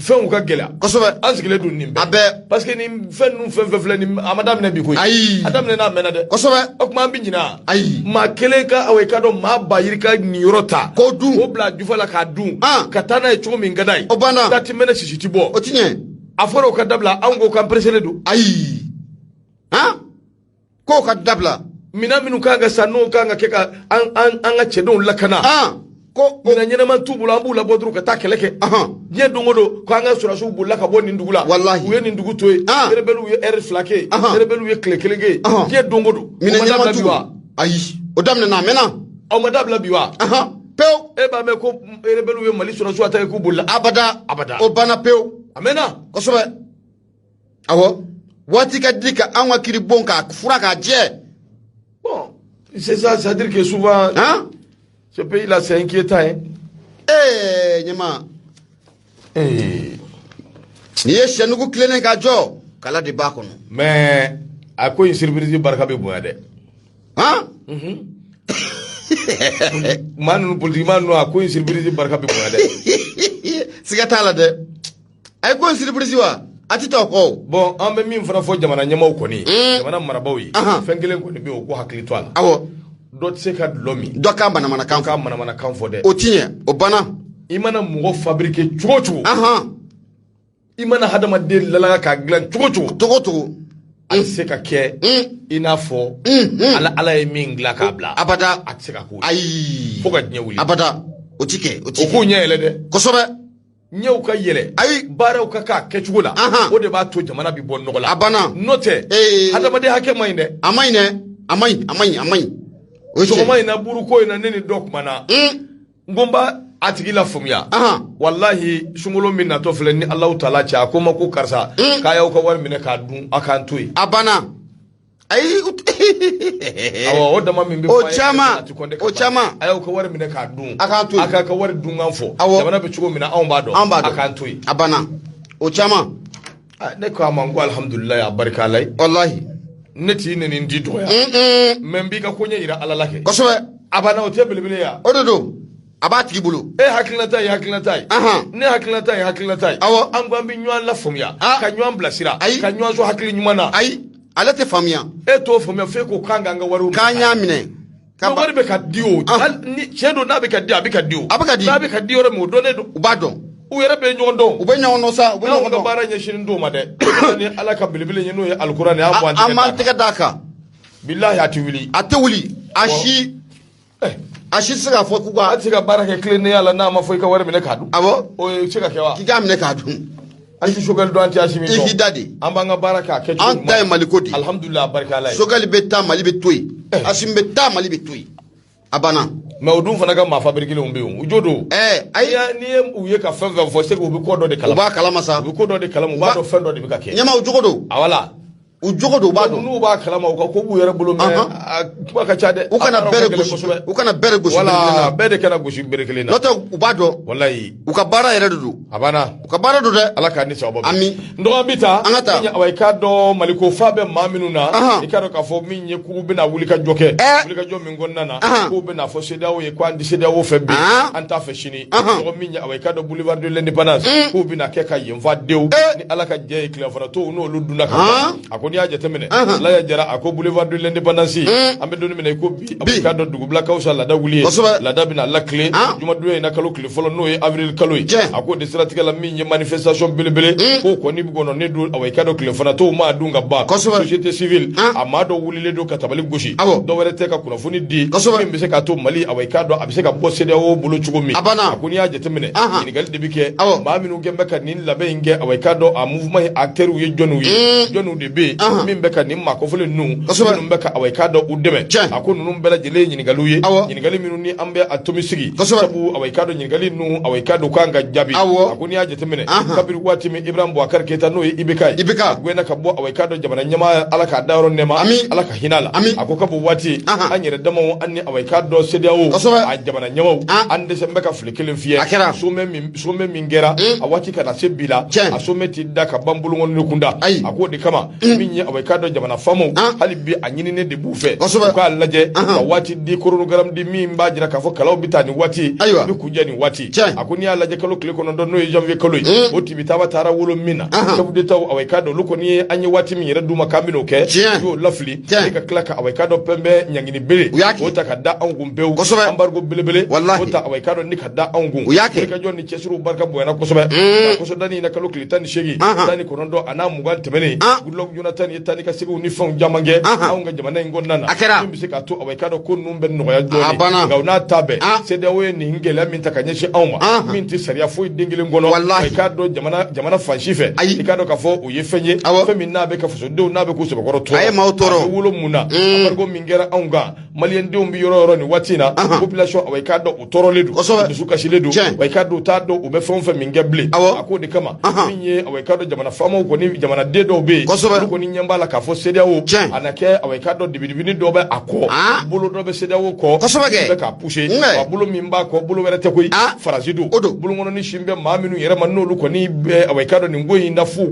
fɛnw ka gɛlɛya kosɛbɛ an sigilen don nin bɛɛ parce que nin fɛn ninnu fɛn filɛ nin a ma daminɛ bi koyi a daminɛ n'a mɛnna dɛ kosɛbɛ o tuma an bɛ ɲinɛ maa kelen ka aw ka dɔn maa ba yiri ka nin yɔrɔ ta k'o dun k'o bila jufa la k'a dun ka taa n'a ye cogo min ka d'a ye o banna dati mɛnɛ sisi ti bɔ o ti ɲɛ a fɔra o ka dabila anw ko k'an pereselen don k'o ka dabila minɛn minnu kan ka san n'o kan ka kɛ ka an ka cɛdenw lakana ko mina ɲɛnama t'u bolo an b'u labɔ dɔrɔn ka taa kɛlɛ kɛ diɲɛ don o don ko an ka surasiw bolila ka bɔ nin dugu la u ye nin dugu to yen rebelles ye heure fila kɛ rebelles ye tile kelen kɛ diɲɛ don o don mina ɲɛnama t'u wa ayi o daminɛna a mɛnna aw ma dabila bi wa pewu e b'a mɛn ko rebelles ye mali surasiw attaqué k'u bolila abada o banna pewu a mɛnna kosɛbɛ awɔ waati ka di ka an ka kiri bon k'a fura k'a jɛ bon c'est ça c'est à dire que souvent ce pays-là, c'est inquiétant, hein? Nyama. Ni ye shenugu klene ka jo kala di bakono. Mais a ko une surprise baraka be boya de. Manu politiquement no a ko une surprise baraka be boya de. Siga tala de. Ay ko une surprise wa ati to ko. Bon, an be min fana fo jamana nyamaw ko ni. Jamana marabaw yi. Fengelen ko ni be o ko hakili to ala. Awo. Dot se ka lomi do ka manamana kan fo de o tiɲɛ o bana i mana mɔgɔ fabriquer cogo i mana hadamaden lalaga ka dilan cogo a se ka kɛ i n'a fɔ ala ye min dilan k'a bila abada a tɛ se ka ko ayi fo ka diɲɛ wuli abada o ti kɛ o k'o ɲɛ yɛlɛ dɛ kosɛbɛ nyew ka yele ay baaraw ka kechugo la o de ba to jamana bi bon nogola abana note hadamade hake mayinde amay o so mayina buru ko ina neni dokmana ngomba atigila fumya wallahi sungolo minna to fele ni Allah taala cha ko mako karsa kaya ko war mine ka dun akan toy abana ay awo dama min bi o chama ayo ko war mine ka dun akan toy aka ka war dun anfo jamana be chugo mina on bado akan toy abana o chama ne ko amango alhamdulillah ya barakalai wallahi neti ne ndi doya membi ka konya ira alalake koso abana o tebelebele ya ododo abati bulu hakilnatai ne hakilnatai awo angwambi nywan la fomya ka nywan blasira ka nywan so hakili nyumana ai alate famia to fomya fe ko kanga nga waru kanya mine ka wari be ka dio ni chedo na be ka dio abika dio na be ka dio re mo done do ubado uyere be nyondo sa ube nyondo bara nyeshin ndo made ni alaka bilibili nyeno ya alquran ya bwante amanteka daka billahi atewuli ashi siga fo kugwa atiga baraka clean yala na mafoi ka wari mine kadu abo o chika kewa kiga mine kadu ashi shogal do anti ashimi do ihidade ambanga baraka kechu anta malikodi alhamdulillah baraka lay shogal betta mali betoi ashim betta mali betoi abana mais odun fana ka ma fabriquer le umbe ujodo aya ni uye ka fenve fo se ko bi ko do de kala ba kala masa bi ko do de kala mu ba do fen do de bi ka ke nyama ujodo awala ujodo ba do nu ba kala ma ko bu yere bulu me kiba ka chade ukana bere gushi wala bede kana gushi berekele na noto ubado wallahi ukabara yere dudu abana ukabara do de alaka ni sababu ami ndo ambita nya awai ka do maliko fabe maminu na ikaro ka fo minye ku bi na wulika joke wulika jo min gonna na ku bi na fo sedawo ye kwa ndi sedawo febe anta fe shini ndo minye awai ka do boulevard de l'indépendance ku bi na keka yemva dew ni alaka je clever to no luduna ka akoni aje temene la ya jara ako boulevard de l'indépendance ambe do mene ko bi awai ka do dugu blaka usha la da wuli la da bi na la clé juma do na kalo clé folo no e avril kalo ako de stratégie la minye manifestation belebele ko ni bigono ne do awai ka do clé fona to ma dunga ba société civile amado wulile do katabali goshi do were te ka kuna funi di mbe se ka to mali awai ka do abise ka bosse de o bulu chugumi akuni ya jetemene ni gal de bike ma minu gembe ka nin labe nge awai ka do a mouvement acteur wi jonu de be min be ka nin ma ko fule nu nu be ka awai ka do udeme akunu nu bela jele ni galuye ni gali minu ni ambe atomi sigi sabu awai ka do ni gali nu awai ka do kanga jabi akuni ya jetemene kabir wati mi ibrahim bouakar keta no ibika gwena ka bo awai ka do jamana nyama alaka daro nema alaka hinala akoka bo wati anyere damo anni awai ka do sedawo a jamana nyama ande sembe ka flikilin fiye sume mingera awati kana sebila asume tidda ka bambulu ngon kunda akodi kama minye awai ka do jamana famo halibi anyini ne de bufe ko alaje awati di chronogram di mimba jira ka fo kalaw bitani wati bi kujani wati akoni alaje kalo kliko no no janvier kalo oti bitaba tara wolo mina kabu de taw awai ka do lukoni anyi wati mi yere duma kamino ke yo lafli ka klaka awai ka do pembe nyangini bele ota ka da angum bew ambargo belebele ota awai ka do nika da angum ka joni chesuru barka boyana kosobe koso dani na kalo klitani shegi dani konondo ana mugan temene gudlok jonathan yetani ka sigu ni fon jamange awnga jamana ngonna na mbise ka to awai ka do konnum ben no ya joni gawna tabe sede we ni ngela min takanyeshi awma min ti sariya fo dingile ngono awai ka do jamana fanshife ka do ka fo uyefenye femi na be ka fo do na be ko so bakoro to ay mawtoro wulo muna bargo mingera awnga malien de umbi yoro ni watina population awai ka do utoro ledu su kashi ledu awai ka do ta do ube fonfe mingeble akodi kama minye awai ka do jamana famo ko ni jamana de do be ko ni nyamba la ka fo sedawo anake awai ka do dibidibini do be ako bulu do be sedawo ko be ka pushe bulu mimba ko bulu were te ko farazidu bulu ngono ni shimbe maminu yere manolu ko ni be awai ka do ni ngoyi na fu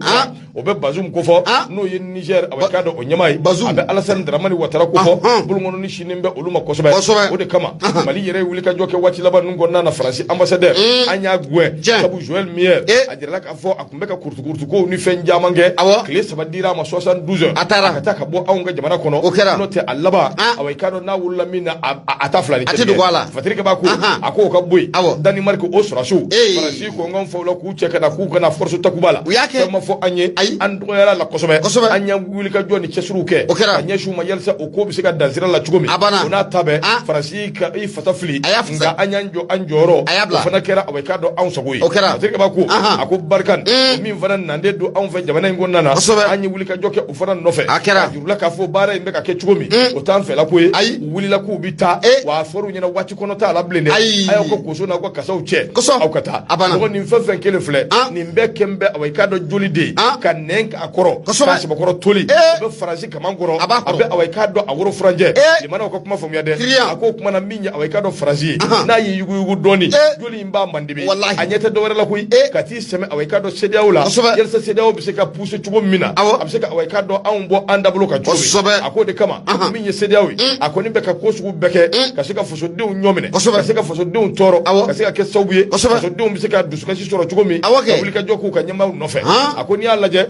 obe bazum ko fo no ye Niger awai ka do onyamai abe Alassane Dramane Ouattara ko fo bulu ngono ni shinimbe oluma kosobe o de kama mali yere wuli ka joke wati laba nungo na France ambassadeur anya gwe sabu Joël Mier adirala ka fo akumbe ka kurtu ko ni fen jamange kle sabadira ma so 72 atara ka taa ka bɔ anw ka jamana kɔnɔ n'o tɛ a laban awɔ i k'a dɔn n'a wulila min na a ta fila ni kelen Fatirike b'a ko a ko ka bɔ yen Danemark o sɔrɔsiw Faransi ko n fɔ la k'u cɛ ka na k'u kana force takuba la fɛn ma fɔ an ye an dɔgɔyara la kosɛbɛ an y'an wuli ka jɔ ni cɛsiriw kɛ a ɲɛsiw ma yalisa o ko bɛ se ka dansira la cogo min o n'a ta bɛɛ Faransi ka i fata fili nka an y'an jɔ an jɔyɔrɔ o fana kɛra awɔ i k'a dɔn anw sago ye Fatirike b'a ko a ko Barikani min fana nanden don anw fɛ jamana in kɔnɔna na an ye wuli ka jɔ kɛ o fana nɔfɛ a jurula k'a fɔ baara in bɛ ka kɛ cogo min o t'an fɛla ko ye u wulila k'u bi taa wa a fɔr'u ɲɛna waati kɔnɔ t'a la bilen dɛ a y'aw ka koso n'aw ka kasaw cɛ aw ka taa mɔgɔ nin fɛn fɛn kelen filɛ nin bɛɛ kɛn bɛ awɔ i k'a dɔn joli de ka nɛn a kɔrɔ k'a sɛbɛkɔrɔ toli a bɛ Faransi kaman kɔrɔ a bɛ awɔ i k'a dɔn a woro furanjɛ limanaw ka kuma faamuya dɛ a ko o kumana min ye awɔ i k'a dɔn Faransi ye n'a y'i yuguyugu dɔɔni joli in b'a mandebe a ɲɛ tɛ dɔwɛrɛ la koyi ka t'i sɛmɛ awɔ i k'a dɔn CEDEAO la yalisa CEDEAO bɛ se ka pousser cogo min na a bɛ se ka awɔ i k'a dɔn anw bɔ an dabolo ka cogo min a ko de kama min ye CEDEAO ye a kɔni bɛ ka ko sugu bɛɛ kɛ ka se ka fasodenw ɲɔminɛ ka se ka fasodenw tɔɔrɔ ka se ka kɛ sababu ye fasodenw bɛ se ka dusukasi sɔrɔ cogo min ka wuli ka jɔ k'u ka ɲɛmaaw nɔfɛ a ko n'i y'a lajɛ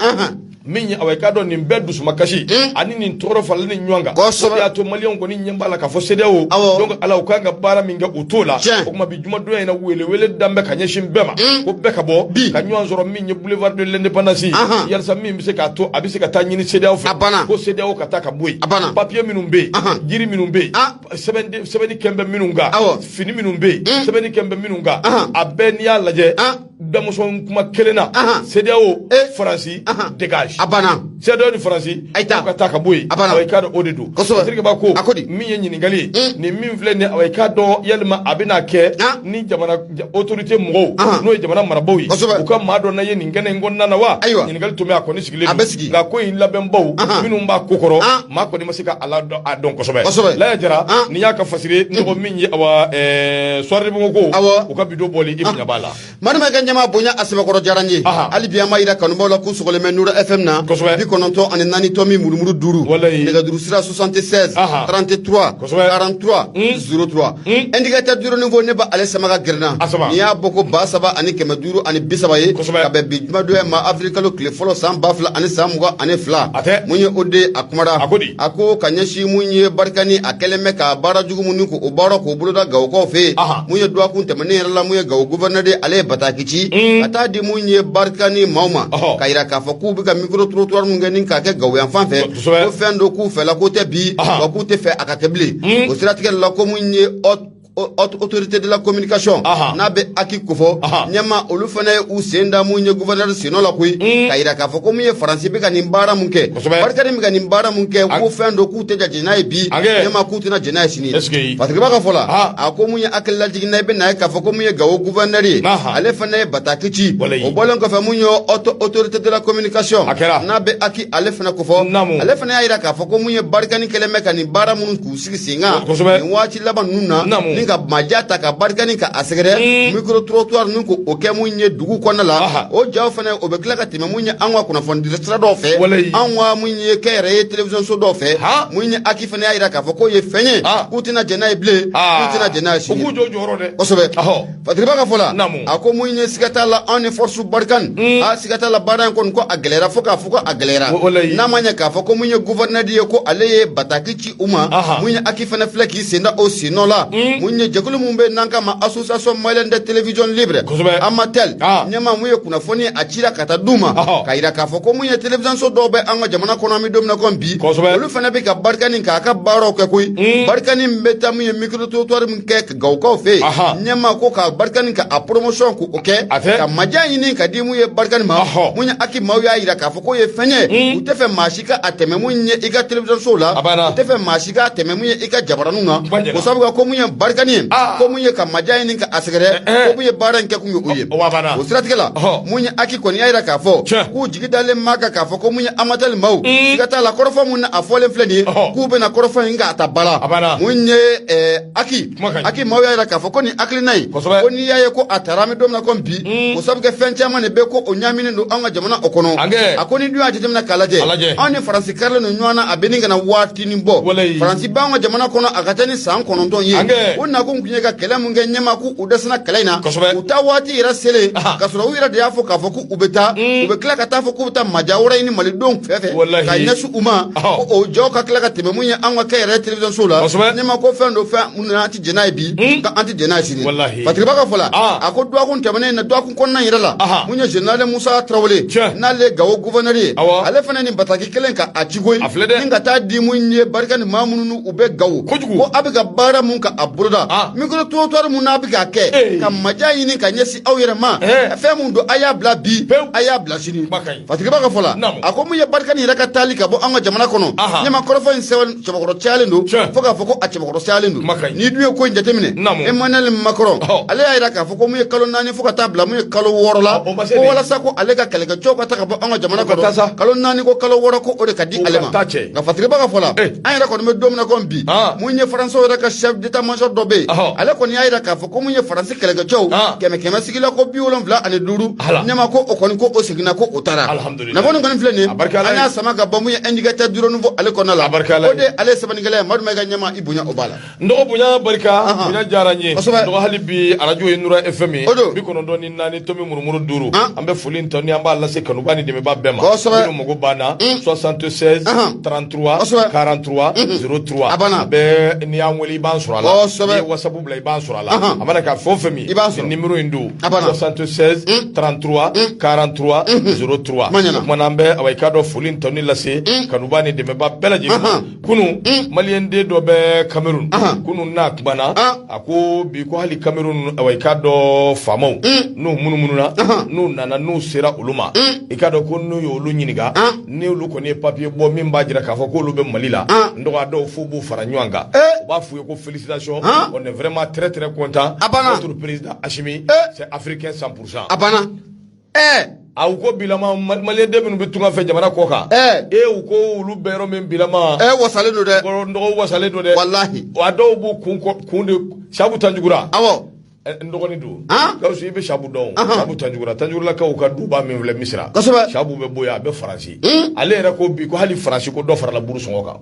min ye awɔ i k'a dɔn nin bɛɛ dusumakasi ani nin tɔɔrɔ faralen ni ɲɔgɔn kan o y'a to maliyɛnw kɔni ɲɛ b'a la k'a fɔ CEDEAO donc ala u kan ka baara min kɛ u t'o la o kuma bi jumadonya in na wele danbɛ ka ɲɛsin bɛɛ ma ko bɛɛ ka bɔ ka ɲɔgɔn sɔrɔ min ye boulevard de l'indépendance yalisa min bɛ se k'a to a bɛ se ka taa ɲini CEDEAO fɛ ko CEDEAO ka taa ka bɔ yen papier minnu bɛ yen jiri minnu bɛ yen sɛbɛnni kɛn bɛ minnu kan fini minnu bɛ yen sɛbɛnni kɛn bɛ minnu kan a bɛɛ n'i y'a lajɛ damusɔn kuma kelen na CEDEAO Faransi dégage CEDEAO ni Faransi aw ka taa ka bɔ yen awɔ i k'a dɔn o de don Fatirike b'a ko min ye ɲininkali ye nin min filɛ nin ye awɔ i k'a dɔn yalima a bɛna kɛ ni jamana autorité mɔgɔw n'o ye jamana marabaaw ye u ka maa dɔ na ye nin kɛnɛ in kɔnɔna na wa ɲininkali tun bɛ a kɔni sigilen don nka ko in labɛnbaw minnu b'a ko kɔrɔ maa kɔni ma se ka a dɔn kosɛbɛ Laya Jara nin y'a ka fasire nɔgɔ min ye awɔ soirée ko u ka bidon bɔli i bonya b'a la ɲama bonya asibakɔrɔ diyara n ye hali bi an b'a yira kanubaw la k'u sɔgɔlen bɛ Nuru FM na 94 tɔmi murumuru 5 nɛgɛjuru sira 76 33 43 03 indicateur du renouveau ne ba ale sama ka gɛrɛna n'i y'a bɔ ko 3530 ani 30 ye ka bɛn bi jumadonya ma avril kalo tile fɔlɔ san 2022 mun ye o de a kumara a ko ka ɲɛsin mun ye Barikani a kɛlen bɛ ka baara jugu minnu k'o baara k'o boloda Gawukaw fɛ mun ye duwakun tɛmɛnen yɛrɛ la mun ye Gawo gouverneur de ale ye Bataki ci ka taa di mun ye Barikani maaw ma ka yira k'a fɔ k'u bɛ ka micro trottoir mun kɛ ni k'a kɛ Gawo yan fan fɛ ko fɛn do k'u fɛla ko tɛ bi wa k'u tɛ fɛ a ka kɛ bilen o siratigɛ la ko mun ye autorité de la communication n'a bɛ aki kofɔ ɲɛma olu fana ye u sen da mun ye gouverneur senɔ la koyi ka yira k'a fɔ ko mun ye Faransi bɛ ka nin baara mun kɛ Barikani bɛ ka nin baara mun kɛ ko fɛn do k'u tɛ jate n'a ye bi ɲɛma k'u tɛna jɛ n'a ye sini Fatirike b'a ka fɔ la a ko mun ye hakili lajigin na i bɛ na ye k'a fɔ ko mun ye Gawo gouverneur ye ale fana ye Bataki ci o bɔlen kɔfɛ mun ye autorité de la communication n'a bɛ aki ale fana kofɔ ale fana y'a yira k'a fɔ ko mun ye Barikani kɛlen bɛ ka nin baara minnu k'u sigi sen kan nin waati laban ninnu na ni ka maja ta ka Barikani ka a sɛgɛrɛ micro trottoir ninnu ko o kɛ mun ye dugu kɔnɔna la o jaw fana o bɛ tila ka tɛmɛ mun ye an ka kunnafoni sira dɔw fɛ an ka mun ye kɛyɛrɛ ye télévision so dɔw fɛ mun ye aki fana y'a yira k'a fɔ k'o ye fɛn ye k'u tɛna jɛ n'a ye bilen k'u tɛna jɛ n'a ye sini kosɛbɛ Fatirike b'a ka fɔ la a ko mun ye siga t'a la anw ni force Barikani siga t'a la baara in kɔni ko a gɛlɛyara fo k'a fɔ ko a gɛlɛyara n'a ma ɲɛ k'a fɔ ko mun ye gouverneur ye ko ale ye Bataki ci u ma mun ye aki fana filɛ k'i sen da o senɔ la mun ye jɛkulu mun bɛ n'an k'a ma association malienne de télévision libre Amatel ɲɛma mun ye kunnafoni a cira ka taa d'u ma ka yira k'a fɔ ko mun ye télévision so dɔw bɛ an ka jamana kɔnɔ an bɛ don min na komi bi olu fana bɛ ka Barikani k'a ka baaraw kɛ koyi Barikani bɛ taa mun ye micro trottoir min kɛ Gawukaw fɛ ɲɛma ko ka Barikani ka a promotion k'o kɛ ka maja ɲini ka di mun ye Barikani ma mun ye aki maaw y'a yira k'a fɔ k'o ye fɛn ye u tɛ fɛ maa si ka a tɛmɛ mun ye i ka télévision so la u tɛ fɛ maa si ka tɛmɛ mun ye i ka jabaraninw na o sababu ko mun ye Barikani ye ko mun ye ka maja ɲini ka a sɛgɛrɛ ko mun ye baara in kɛ kun ye o ye o siratigɛ la mun ye aki kɔni y'a yira k'a fɔ k'u jigi dalen ma kan k'a fɔ ko mun ye Amatel maaw siga t'a la kɔrɔfɔ mun na a fɔlen filɛ nin ye k'u bɛna kɔrɔfɔ in k'a ta bala mun ye aki maaw y'a yira k'a fɔ ko nin hakilina ye ko n'i y'a ye ko a taara an bɛ don min na komi bi o sababu kɛ fɛn caman de bɛ ko o ɲaaminen don an ka jamana o kɔnɔ a ko ni dun y'a jateminɛ k'a lajɛ anw ni Faransi karilen don ɲɔgɔn na a bɛ nin kana waatinin bɔ Faransi b'an ka jamana kɔnɔ a ka ca ni san 9 ye o na ko kunye ka kɛlɛ mun kɛ ɲɛma ku u dɛsɛna kɛlɛ in na u ta waati yɛrɛ selen ka sɔrɔ u yɛrɛ de y'a fɔ k'a fɔ ku u bɛ taa u bɛ tila ka taa fɔ k'u bɛ taa maja wɛrɛ ɲini malidenw fɛ ka ɲɛsin u ma ko o jɔw ka tila ka tɛmɛ mun ye an ka kɛ yɛrɛ télévision so la ɲɛma ko fɛn dɔ fɛn mun na an tɛ jɛn n'a ye bi ka an tɛ jɛn n'a ye sini Fatigiba ka fɔ la a ko dɔgɔkun tɛmɛnen na dɔgɔkun kɔnɔna yɛrɛ la mun ye général Musa Tarawele n'ale Gawo gouverneur ye ale fana ni bataki kelen ka a ciko ye ni ka taa di mun ye barika ni maa minnu u bɛ Gawo ko a bɛ ka baara mun ka a boloda micro trottoir mun n'a bɛ ka kɛ ka maja ɲini ka ɲɛsin aw yɛrɛ ma fɛn mun don a y'a bila bi a y'a bila sini Fatigiba ka fɔ la a ko mun ye barika ni yɛrɛ ka taali ka bɔ an ka jamana kɔnɔ ɲɛma kɔrɔfɔ in sɛbɛn cɛbakɔrɔ cayalen don fo k'a fɔ ko a cɛbakɔrɔ cayalen don n'i dun ye ko in jateminɛ Emmanuel Macron ale y'a jira k'a fɔ ko mun ye kalo 4 fo ka taa bila mun ye kalo 6 la ko walasa ko ale ka kɛlɛkɛcɛw ka taa ka bɔ an ka jamana kɔnɔ kalo 4 ko kalo 6 ko o de ka di ale ma nka Fatigiba ka fɔ la an yɛrɛ kɔni bɛ don min na ko bi mun ye Faransiw yɛrɛ ka chef d'état-major dɔ bɛ yen ale kɔni y'a jira k'a fɔ ko mun ye Faransi kɛlɛkɛcɛw 100 sigila ko 75 ɲɛma ko o kɔni ko o seginna ko o taara nafolo kɔni filɛ nin ye an y'a sama ka bɔ mun ye indicateur du renouveau ale kɔnɔna la o de ale sɛbɛnnikɛla ye Madu Mayiga ɲɛma i bonya o b'a la nɔgɔ bonya barika bonya diyara n ye nɔgɔ hali bi arajo ye Nura FM ye 94 tomi murumuru 5 an bɛ foli ta ni an b'a lase kanuba ni dɛmɛba bɛɛ ma minnu mago banna 76 33 43 03 a bɛ n'i y'an wele i b'an sɔrɔ a la n'i ye WhatsApp bila i b'an sɔrɔ a la a mana ka fɛn o fɛn min numéro in don 76 33 43 03 o kumana an bɛ awa i k'a dɔn foli ta ni lase kanuba ni dɛmɛba bɛɛ lajɛlen ma kunu maliyɛn den dɔ bɛ Cameroun kunu n'a kumana a ko bi ko hali Cameroun awa i k'a dɔn faamaw n'u munumununa n'u nana n'u sera olu ma i k'a dɔn ko n'u y'olu ɲininka ni olu kɔni ye papier bɔ min b'a jira k'a fɔ k'olu bɛ Mali la n dɔgɔ a dɔw fo b'u fara ɲɔgɔn kan u b'a f'u ye ko félicitations on est vraiment très très content notre président Assimi c'est africain 100% a banna a u ko bilama maliyɛn den minnu bɛ tunga fɛ jamana kɔ kan u ko olu bɛɛ yɔrɔ min bilama wasalen don dɛ nɔgɔ wasalen don dɛ wallahi a dɔw b'u kun de Sabu Tanjugura awɔ n dɔgɔnin don Gawusu i bɛ Sabu dɔn Sabu Tanjuguralakaw ka duba min filɛ Misira Sabu bɛ bɔ yen a bɛ Faransi ale yɛrɛ ko bi ko hali Faransi ko dɔ farala buru sɔngɔ kan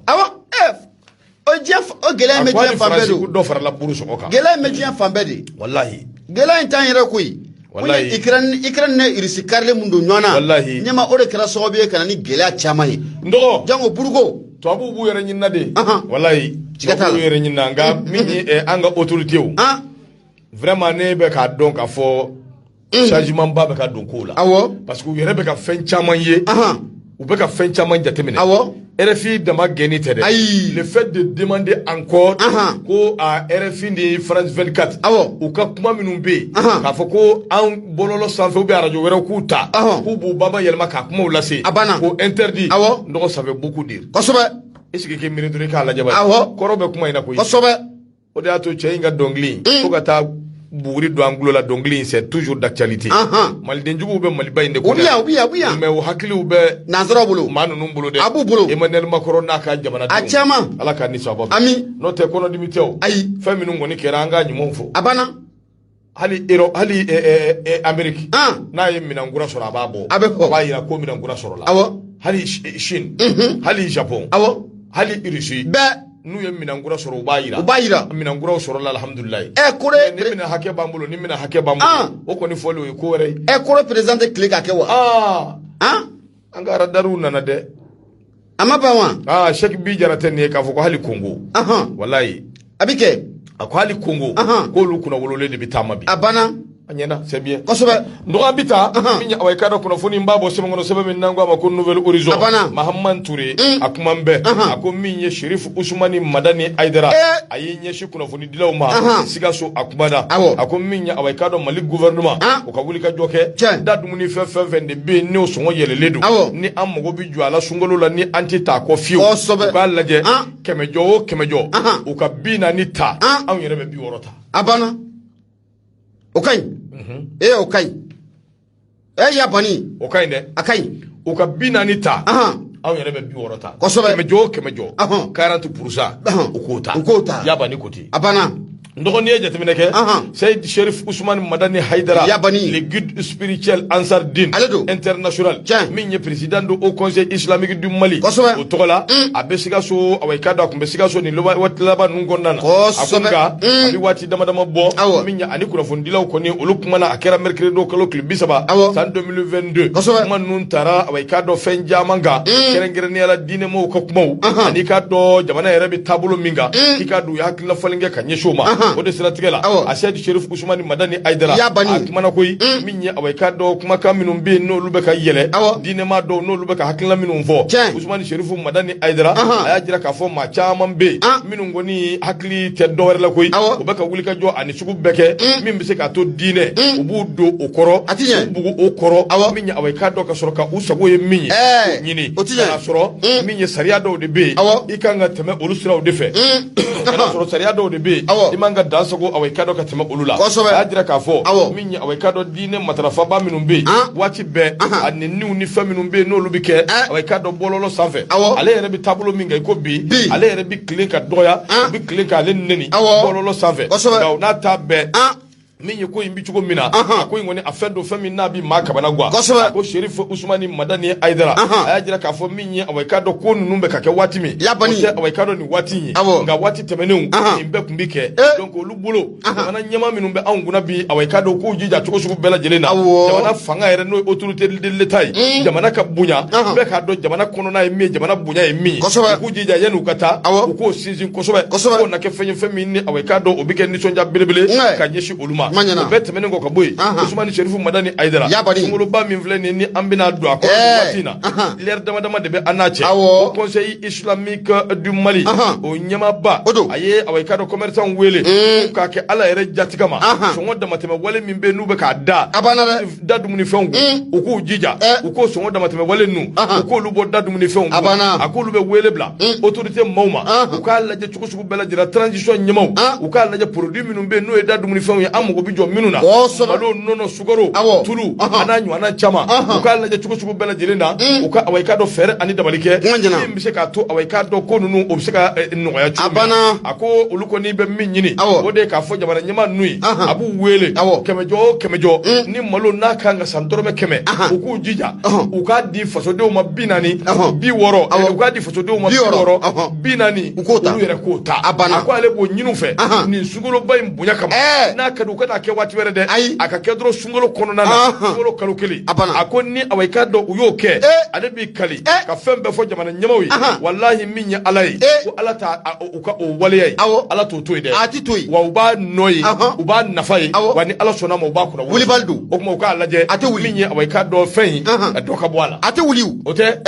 o gɛlɛya bɛ diɲɛ fan bɛɛ de dɔ farala buru sɔngɔ kan gɛlɛya bɛ diɲɛ fan bɛɛ de wallahi gɛlɛya in t'an yɛrɛ koyi wallahi Ukraine ne Russie karilen mun don ɲɔgɔn na wallahi ɲɛma o de kɛra sababu ye ka na ni gɛlɛya caman ye ndɔgɔ jango buruko tubabuw b'u yɛrɛ ɲinina de wallahi tubabuw b'u yɛrɛ ɲinina nka min ye an ka autorités vraiment ne bɛ k'a dɔn k'a fɔ changement ba bɛ ka don kow la parce que u yɛrɛ bɛ ka fɛn caman ye u bɛ ka fɛn caman jateminɛ RFI dama gɛnni tɛ dɛ le fait de demander encore ko a RFI ni France 24 u ka kuma minnu bɛ yen k'a fɔ ko an bɔlɔlɔ sanfɛ ou bien radio wɛrɛw k'u ta k'u b'u banba yɛlɛma k'a kumaw lase ko interdit nɔgɔ ça fait beaucoup dire kosɛbɛ est-ce que k'i miiri dɔrɔn i k'a lajɛ bani kɔrɔ bɛ kuma in na koyi kosɛbɛ o de y'a to cɛ in ka dɔnkili fo ka taa buguri don an gulo la dɔnkili in c'est toujours d'actualité malidenjuguw bɛ Maliba in de kɔnɔ mais u hakiliw bɛ nansaraw bolo maa ninnu bolo dɛ a b'u bolo Emmanuel Macron n'a ka jamanadenw a caman Ala k'a ni sababa ami n'o tɛ kɔnɔdimi tɛ o ayi fɛn minnu kɔni kɛra an ka ɲumanw fɔ a banna hali Amérique n'a ye minɛnkura sɔrɔ a b'a bɔ a b'a jira ko minɛnkura sɔrɔla hali Chine hali Japon hali Russie bɛɛ n'u ye minɛnkura sɔrɔ u b'a jira minɛnkuraw sɔrɔla alhamdulilayi kore ni minɛ hakɛ b'an bolo ni minɛ hakɛ b'an bolo o kɔni fɔli o ye ko wɛrɛ ye kore président tɛ tile ka kɛ wa an ka radariw nana dɛ a ma ban wa Cheikh Bi Jaratɛ nin ye k'a fɔ ko hali Congo wallahi a bɛ kɛ a ko hali Congo k'olu kunna wololen de bɛ taama bi a banna a ɲɛna c'est bien kosɛbɛ nɔgɔ bi taa min awa i ka dɔn kunnafoni n b'a bɔ sɛbɛn kɔnɔ sɛbɛn min n'an ko a ma ko Nouvelle Horizon Mahamani Touré a kuma bɛɛ a ko min ye Sheriff Usumani Madani Aidara a y'i ɲɛsin kunnafoni dilaw ma Sikaso a kumana a ko min ye awa i ka dɔn Mali gouvernement o ka wuli ka jɔ kɛ da dumuni fɛn de bɛ yen n'o sɔngɔ yɛlɛlen don ni an mago bɛ jɔ a la sunkalo la ni an tɛ taa kɔ fiyewu u k'a lajɛ 100 o 100 u ka 40 ta anw yɛrɛ bɛ 60 ta a banna o ka ɲi o ka ɲi y'a bani o ka ɲi dɛ a ka ɲi u ka 40 ta anw yɛrɛ bɛ 60 ta kosɛbɛ 100 o 100 40% u k'o ta u k'o ta y'a bani ko ten a banna ndogoni ye jateminɛ kɛ Saïd Cherif Ousmane Madani Haïdara le guide spirituel Ansar Din international min ye président do au conseil islamique du Mali o tɔgɔ la a bɛ Sikaso awai ka da kun bɛ Sikaso ni waati laban ninnu kɔnɔna na a ko nka a bɛ waati dama dama bɔ min ye ani kunnafonidilaw kɔni olu kumana a kɛra mercredi do kalo tile 30 san 2022 kuma ninnu taara awai ka dɔ fɛn caman kan kɛrɛnkɛrɛnnenya la diinɛmaw ka kumaw ani ka dɔ jamana yɛrɛ bɛ taabolo min kan i ka don u ye hakilila falen kɛ ka ɲɛsin o ma o de siratigɛ la a Saïd Cherif Ousmane Madani Haïdara a kumana koyi min ye awai ka dɔ kumakan minnu bɛ yen n'olu bɛ ka yɛlɛ diinɛma dɔw n'olu bɛ ka hakilila minnu fɔ Ousmane Cherif Madani Haïdara a y'a jira k'a fɔ maa caman bɛ yen minnu kɔni hakili tɛ dɔwɛrɛ la koyi u bɛ ka wuli ka jɔ ani sugu bɛɛ kɛ min bɛ se k'a to diinɛ u b'u don o kɔrɔ u bugu o kɔrɔ min ye awai ka dɔ ka sɔrɔ ka u sago ye min ye ɲini k'a sɔrɔ min ye sariya dɔw de bɛ yen i kan ka tɛmɛ olu siraw de fɛ k'a sɔrɔ sariya dɔw de bɛ yen i man ka dan sago awai ka dɔ ka tɛmɛ olu la a y'a jira k'a fɔ min ye awai ka dɔ diinɛ matarafaba minnu bɛ yen waati bɛɛ a nɛniw ni fɛn minnu bɛ yen n'olu bɛ kɛ awai ka dɔ bɔlɔlɔ sanfɛ ale yɛrɛ bɛ taabolo min kan i ko bi ale yɛrɛ bɛ tilen ka dɔgɔya u bɛ tilen k'ale nɛni bɔlɔlɔ sanfɛ nka n'a ta bɛɛ min ye ko in bi cogo min na a ko in kɔni a fɛn do fɛn min n'a bi maa kabana guwa a ko Cherif Ousmane Madani Haïdara a y'a jira k'a fɔ min ye awai ka dɔ ko ninnu bɛ ka kɛ waati min o tɛ awai ka dɔ nin waati in ye nka waati tɛmɛnenw nin bɛɛ tun bi kɛ donc olu bolo jamana ɲɛmaa minnu bɛ anw kunna bi awai ka dɔ k'u jija cogo sugu bɛɛ lajɛlen na jamana fanga yɛrɛ n'o ye autorité de l'État ye jamana ka bonya bɛɛ k'a dɔn jamana kɔnɔna ye min ye jamana bonya ye min ye u k'u jija yanni u ka taa u k'o sinsin kosɛbɛ k'o na kɛ fɛn ye fɛn min ni awai ka dɔ o bɛ kɛ nisɔndiya belebele ka ɲɛsin olu ma o bɛɛ tɛmɛnen kɔ ka bɔ yen Ousmane Cherif Madani Haïdara sunkaloba min filɛ nin ni an bɛna don a kɔnɔ waati in na l'heure dama dama de bɛ an n'a cɛ o conseil islamique du Mali o ɲɛmaaba a ye awai ka dɔ commerçant wele k'a kɛ ala yɛrɛ jatigɛ ma sɔngɔ damatɛmɛ wale min bɛ yen n'u bɛ k'a da dumunifɛnw kun u k'u jija u k'o sɔngɔ damatɛmɛ wale ninnu u k'olu bɔ da dumunifɛnw kun a k'olu bɛ wele bila autorité maaw ma u k'a lajɛ cogo sugu bɛɛ lajɛlen transition ɲɛmaw u k'a lajɛ produit minnu bɛ yen n'o ye da dumunifɛnw ye an mago bɛ jɔ minnu na malo nɔnɔ sukaro tulu a n'a ɲɔgɔnna caman u k'a lajɛ cogo sugu bɛɛ lajɛlen na u ka awai ka dɔ fɛɛrɛ ani dabali kɛ min bɛ se k'a to awai ka dɔ ko ninnu o bɛ se ka nɔgɔya cogo min na a ko olu kɔni bɛ min ɲini o de ye k'a fɔ jamana ɲɛmaa ninnu ye a b'u wele kɛmɛjɔ o kɛmɛjɔ ni malo n'a kan ka san dɔrɔmɛ 100 u k'u jija u k'a di fasodenw ma 40 60 u k'a di fasodenw ma 60 40 olu yɛrɛ k'o ta a ko ale b'o ɲini u fɛ nin sunkaloba in bonya kama n'a ka di u ka n'a kɛ waati wɛrɛ dɛ a ka kɛ dɔrɔn sunkalo kɔnɔna na sunkalo kalo kelen a ko ni awai ka dɔ u y'o kɛ ale b'i kali ka fɛn bɛɛ fɔ jamana ɲɛmaw ye walahi min ye ala ye ko ala t'a u ka o waleya ye ala t'o to ye dɛ a ti to ye wa u b'a nɔ ye u b'a nafa ye wa ni ala sɔnna ma u b'a kunna wulibali don o tuma u k'a lajɛ a tɛ wuli min ye awai ka dɔ fɛn ye a dɔ ka bɔ a la a tɛ wuli o tɛ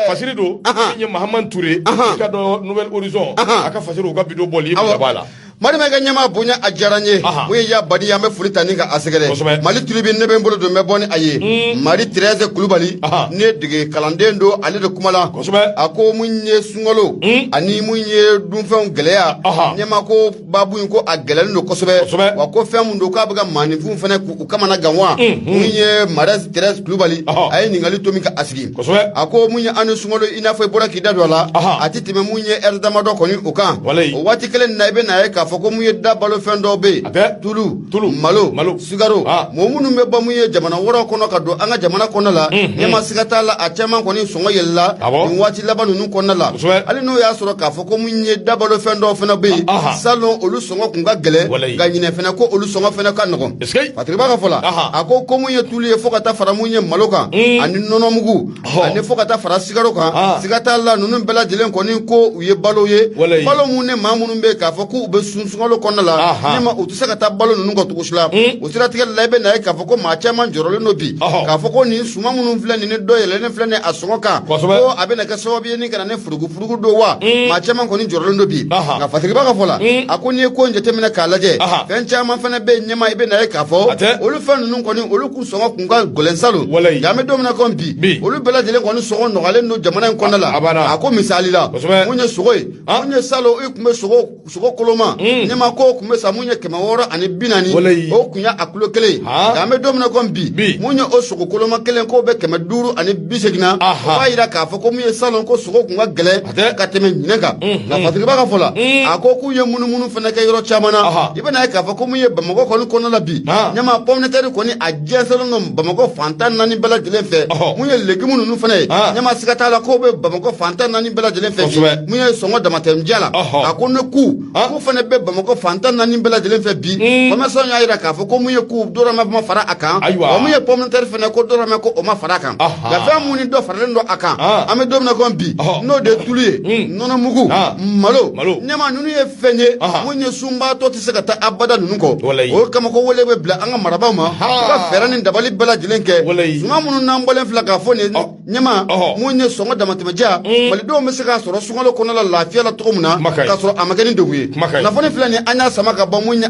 fasiri don min ye Mahamani Touré i ka dɔ Nouvelle Horizon a ka fasiri u ka bidon bɔli i bila b'a la Madame Ganyama bonya a diyara n ye mun ye ya badi an bɛ foli ta ni ka a sɛgɛrɛ Mali tribu ne bɛ n bolo don n bɛ bɔ ni a ye Mari Thérèse Kulubali ne dege kalanden don ale de kuma la a ko mun ye sunkalo ani mun ye dunfɛnw gɛlɛya ɲɛma ko babu in ko a gɛlɛlen don kosɛbɛ wa ko fɛn mun don k'a bɛ ka maaninfinw fana k'u kamana gan wa mun ye Mari Thérèse Kulubali a ye ɲininkali to min ka a sigi a ko mun ye an ni sunkalo i n'a fɔ i bɔra k'i da don a la a tɛ tɛmɛ mun ye heure damadɔ kɔni o kan o waati kelen na i bɛ na ye k'a fɔ ko mun ye da balo fɛn dɔw bɛ yen tulu malo sigaro mɔgɔ minnu bɛ bɔ mun ye jamana wɛrɛw kɔnɔ ka don an ka jamana kɔnɔ la ɲɛma siga t'a la a caman kɔni sɔngɔ yɛlɛla nin waati laban ninnu kɔnɔna la hali n'o y'a sɔrɔ k'a fɔ ko mun ye da balo fɛn dɔw fana bɛ yen salon olu sɔngɔ kun ka gɛlɛn nka ɲinɛ fana ko olu sɔngɔ fana ka nɔgɔn Fatigiba ka fɔ la a ko mun ye tulu ye fo ka taa fara mun ye malo kan ani nɔnɔmugu ani fo ka taa fara sigaro kan siga t'a la ninnu bɛɛ lajɛlen kɔni ko u ye balo ye balo mun ne maa minnu bɛ k'a fɔ k'u bɛ sunkalo kɔnɔna la ni ma u tɛ se ka taa balo ninnu kɔ cogo si la o siratigɛ la i bɛ na ye k'a fɔ ko maa caman jɔrɔlen don bi k'a fɔ ko nin suman minnu filɛ nin ni dɔ yɛlɛlen filɛ nin a sɔngɔ kan ko a bɛ na kɛ sababu ye ni ka na ne furugufurugu don wa maa caman kɔni jɔrɔlen don bi nka Fatigiba ka fɔ la a ko n'i ye ko in jateminɛ k'a lajɛ fɛn caman fana bɛ yen ɲɛma i bɛ na ye k'a fɔ olu fɛn ninnu kɔni olu k'u sɔngɔ kun ka gɛlɛn salon yan bɛ don min na ko bi olu bɛɛ lajɛlen kɔni sɔngɔ nɔgɔyalen don jamana in kɔnɔna la a ko misali la mun ye sogo ye mun ye salon i tun bɛ sogo koloma nyama ko kumbe sa munya kemaworo ani binani o kunya akulo kele ga me domina kon bi munya o suko koloma kele ko be kemaduru ani bisegina ba ira ka fa ko muye salon ko suko kunga gele ka teme nyinga na fatri ba ka fola ako ye munu fana ka yoro chamana ibana ka fa ko muye bamago ko la bi nyama pomne tere ko ni ajenselo ngom bamago fantan nani bela jelen fe muye legumu nunu fana nyama sikata la ko be bamago fantan nani bela jelen fe muye songo damatem jala ako ne ku ko fana be bamago fantan nani bela jelen fe bi ko ma so nya ira ka fa ko muye ku dora ma fara akan o muye pomne tere fana ko dora ma ko o ma fara kan ga fa muni do fara ndo akan ame do na kon bi no de tuliye nono mugu malo nyama nunu ye fenye munye sumba to tisekata abada nunu ko o kama ko wole be bla anga maraba ma ka ferani dabali bela jilenke suma munu na mbolen fla ka fone nyama munye songo damatema ja mali do me sika soro sungolo kono la lafiya la tukumuna ka soro amagani ndoguye na fone fla ni anya samaka ba munye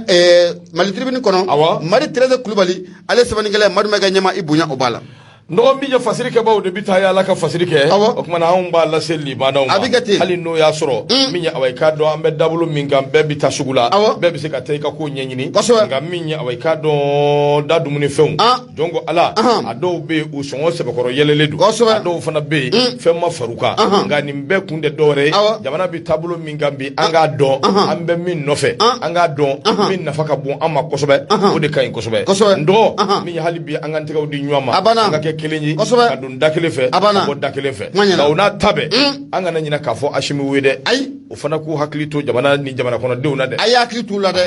mali tribune kono mari 13 klubali ale sabani gele madu mega nyama ibunya obala ndo mbi je fasiri ke bawo de bita ya la ka fasiri ke o kuma na on ba la selli ba na hali no ya soro minya awai ka do ambe dabulu minga be bita sugula be bi se ka tay ka ko nyenyini nga minya awai ka do dadu muni feun jongo ala ado be o songo se bakoro yeleledu ado fana be fe ma faruka nga ni mbe kunde dore jamana bi tabulu minga bi anga do ambe min nofe anga do min nafaka bon amma kosobe o de kay kosobe ndo minya hali bi anga nteka odi nyama anga kelenyi ka dun dakele fe ko dakele fe launa tabe anga na nyina ka fo ashimi wede o fana ku haklito jamana ni jamana kono deuna de ay haklito la de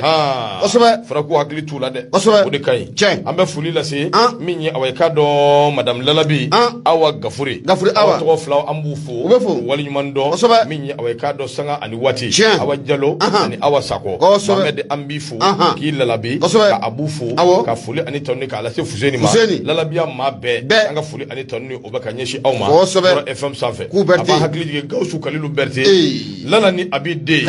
osobe fana ku haklito la de o de kay ambe fuli la se minyi awai ka do madame lalabi awa gafuri awa to flaw ambu fo wali nyumando minyi awai ka do sanga ani wati awa jalo ani awa sako mamed ambi fo ki lalabi ka abu fo ka fuli ani tonni ka la se fuzeni ma lalabi ma be anga fuli ani tonni o baka nyeshi awma FM sanfe aba hakli dige gausu kalilu berti lala ni abide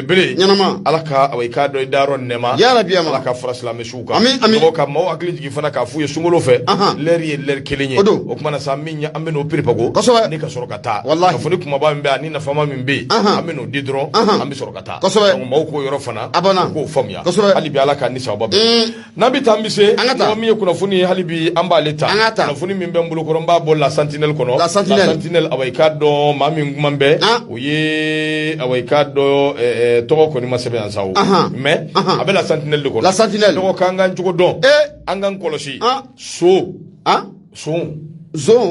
bele nyanama alaka awika do daron nema ya rabbi ama alaka frasla meshuka ko ka mo hakli dige fana ka fuye sungolo fe ler kelenye o kuma na saminya ameno piripago ni ka sorokata ka fuli kuma ba mbe ani na fama mbe ameno didro ambi sorokata mo ko yoro fana ko famya halibi alaka ni sawba nabi tambise o mi kuna funi halibi amba leta na funi mimbe mbulu koromba bol la sentinelle kono la sentinelle awai kado mami ngumambe oye awai kado toko ko ni masebe ansawo mais abe la sentinelle kono la sentinelle toko kanga nchuko don anga nkoloshi so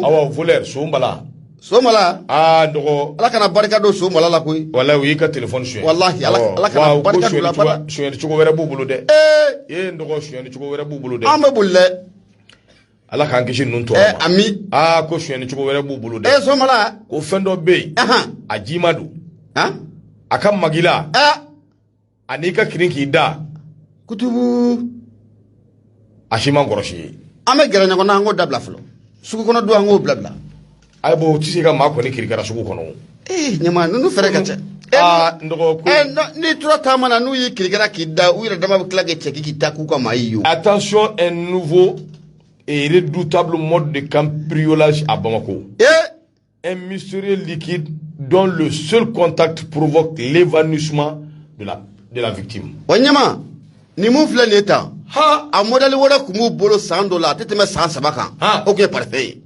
awa voler so mbala ndogo ala kana barika do so mbala la koy wallahi wi ka telephone suye wallahi ala kana barika do la bala suye chuko wera bubulu de ndogo suye chuko wera bubulu de ambe bulle ala kan kisi nunto ami ko suye chuko wera bubulu de so mala ko fendo be ajimadu akan magila anika kirinki da kutubu ashima ngoroshi ame geranya ko na ngo dabla flo suku kono do ngo blabla ay bo tisi ka mako ni kirikara suku kono nyama nunu fere ka ndogo ko ni trop tamana nu yi kirikara ki da u ira dama klage cheki ki taku ko mayiyo attention un nouveau et redoutable mode de cambriolage à Bamako un mystérieux liquide dont le seul contact provoque l'évanouissement de la victime wanyama ni mu fle neta a modèle wala kumu bolo $100 teteme 107 kan OK parfait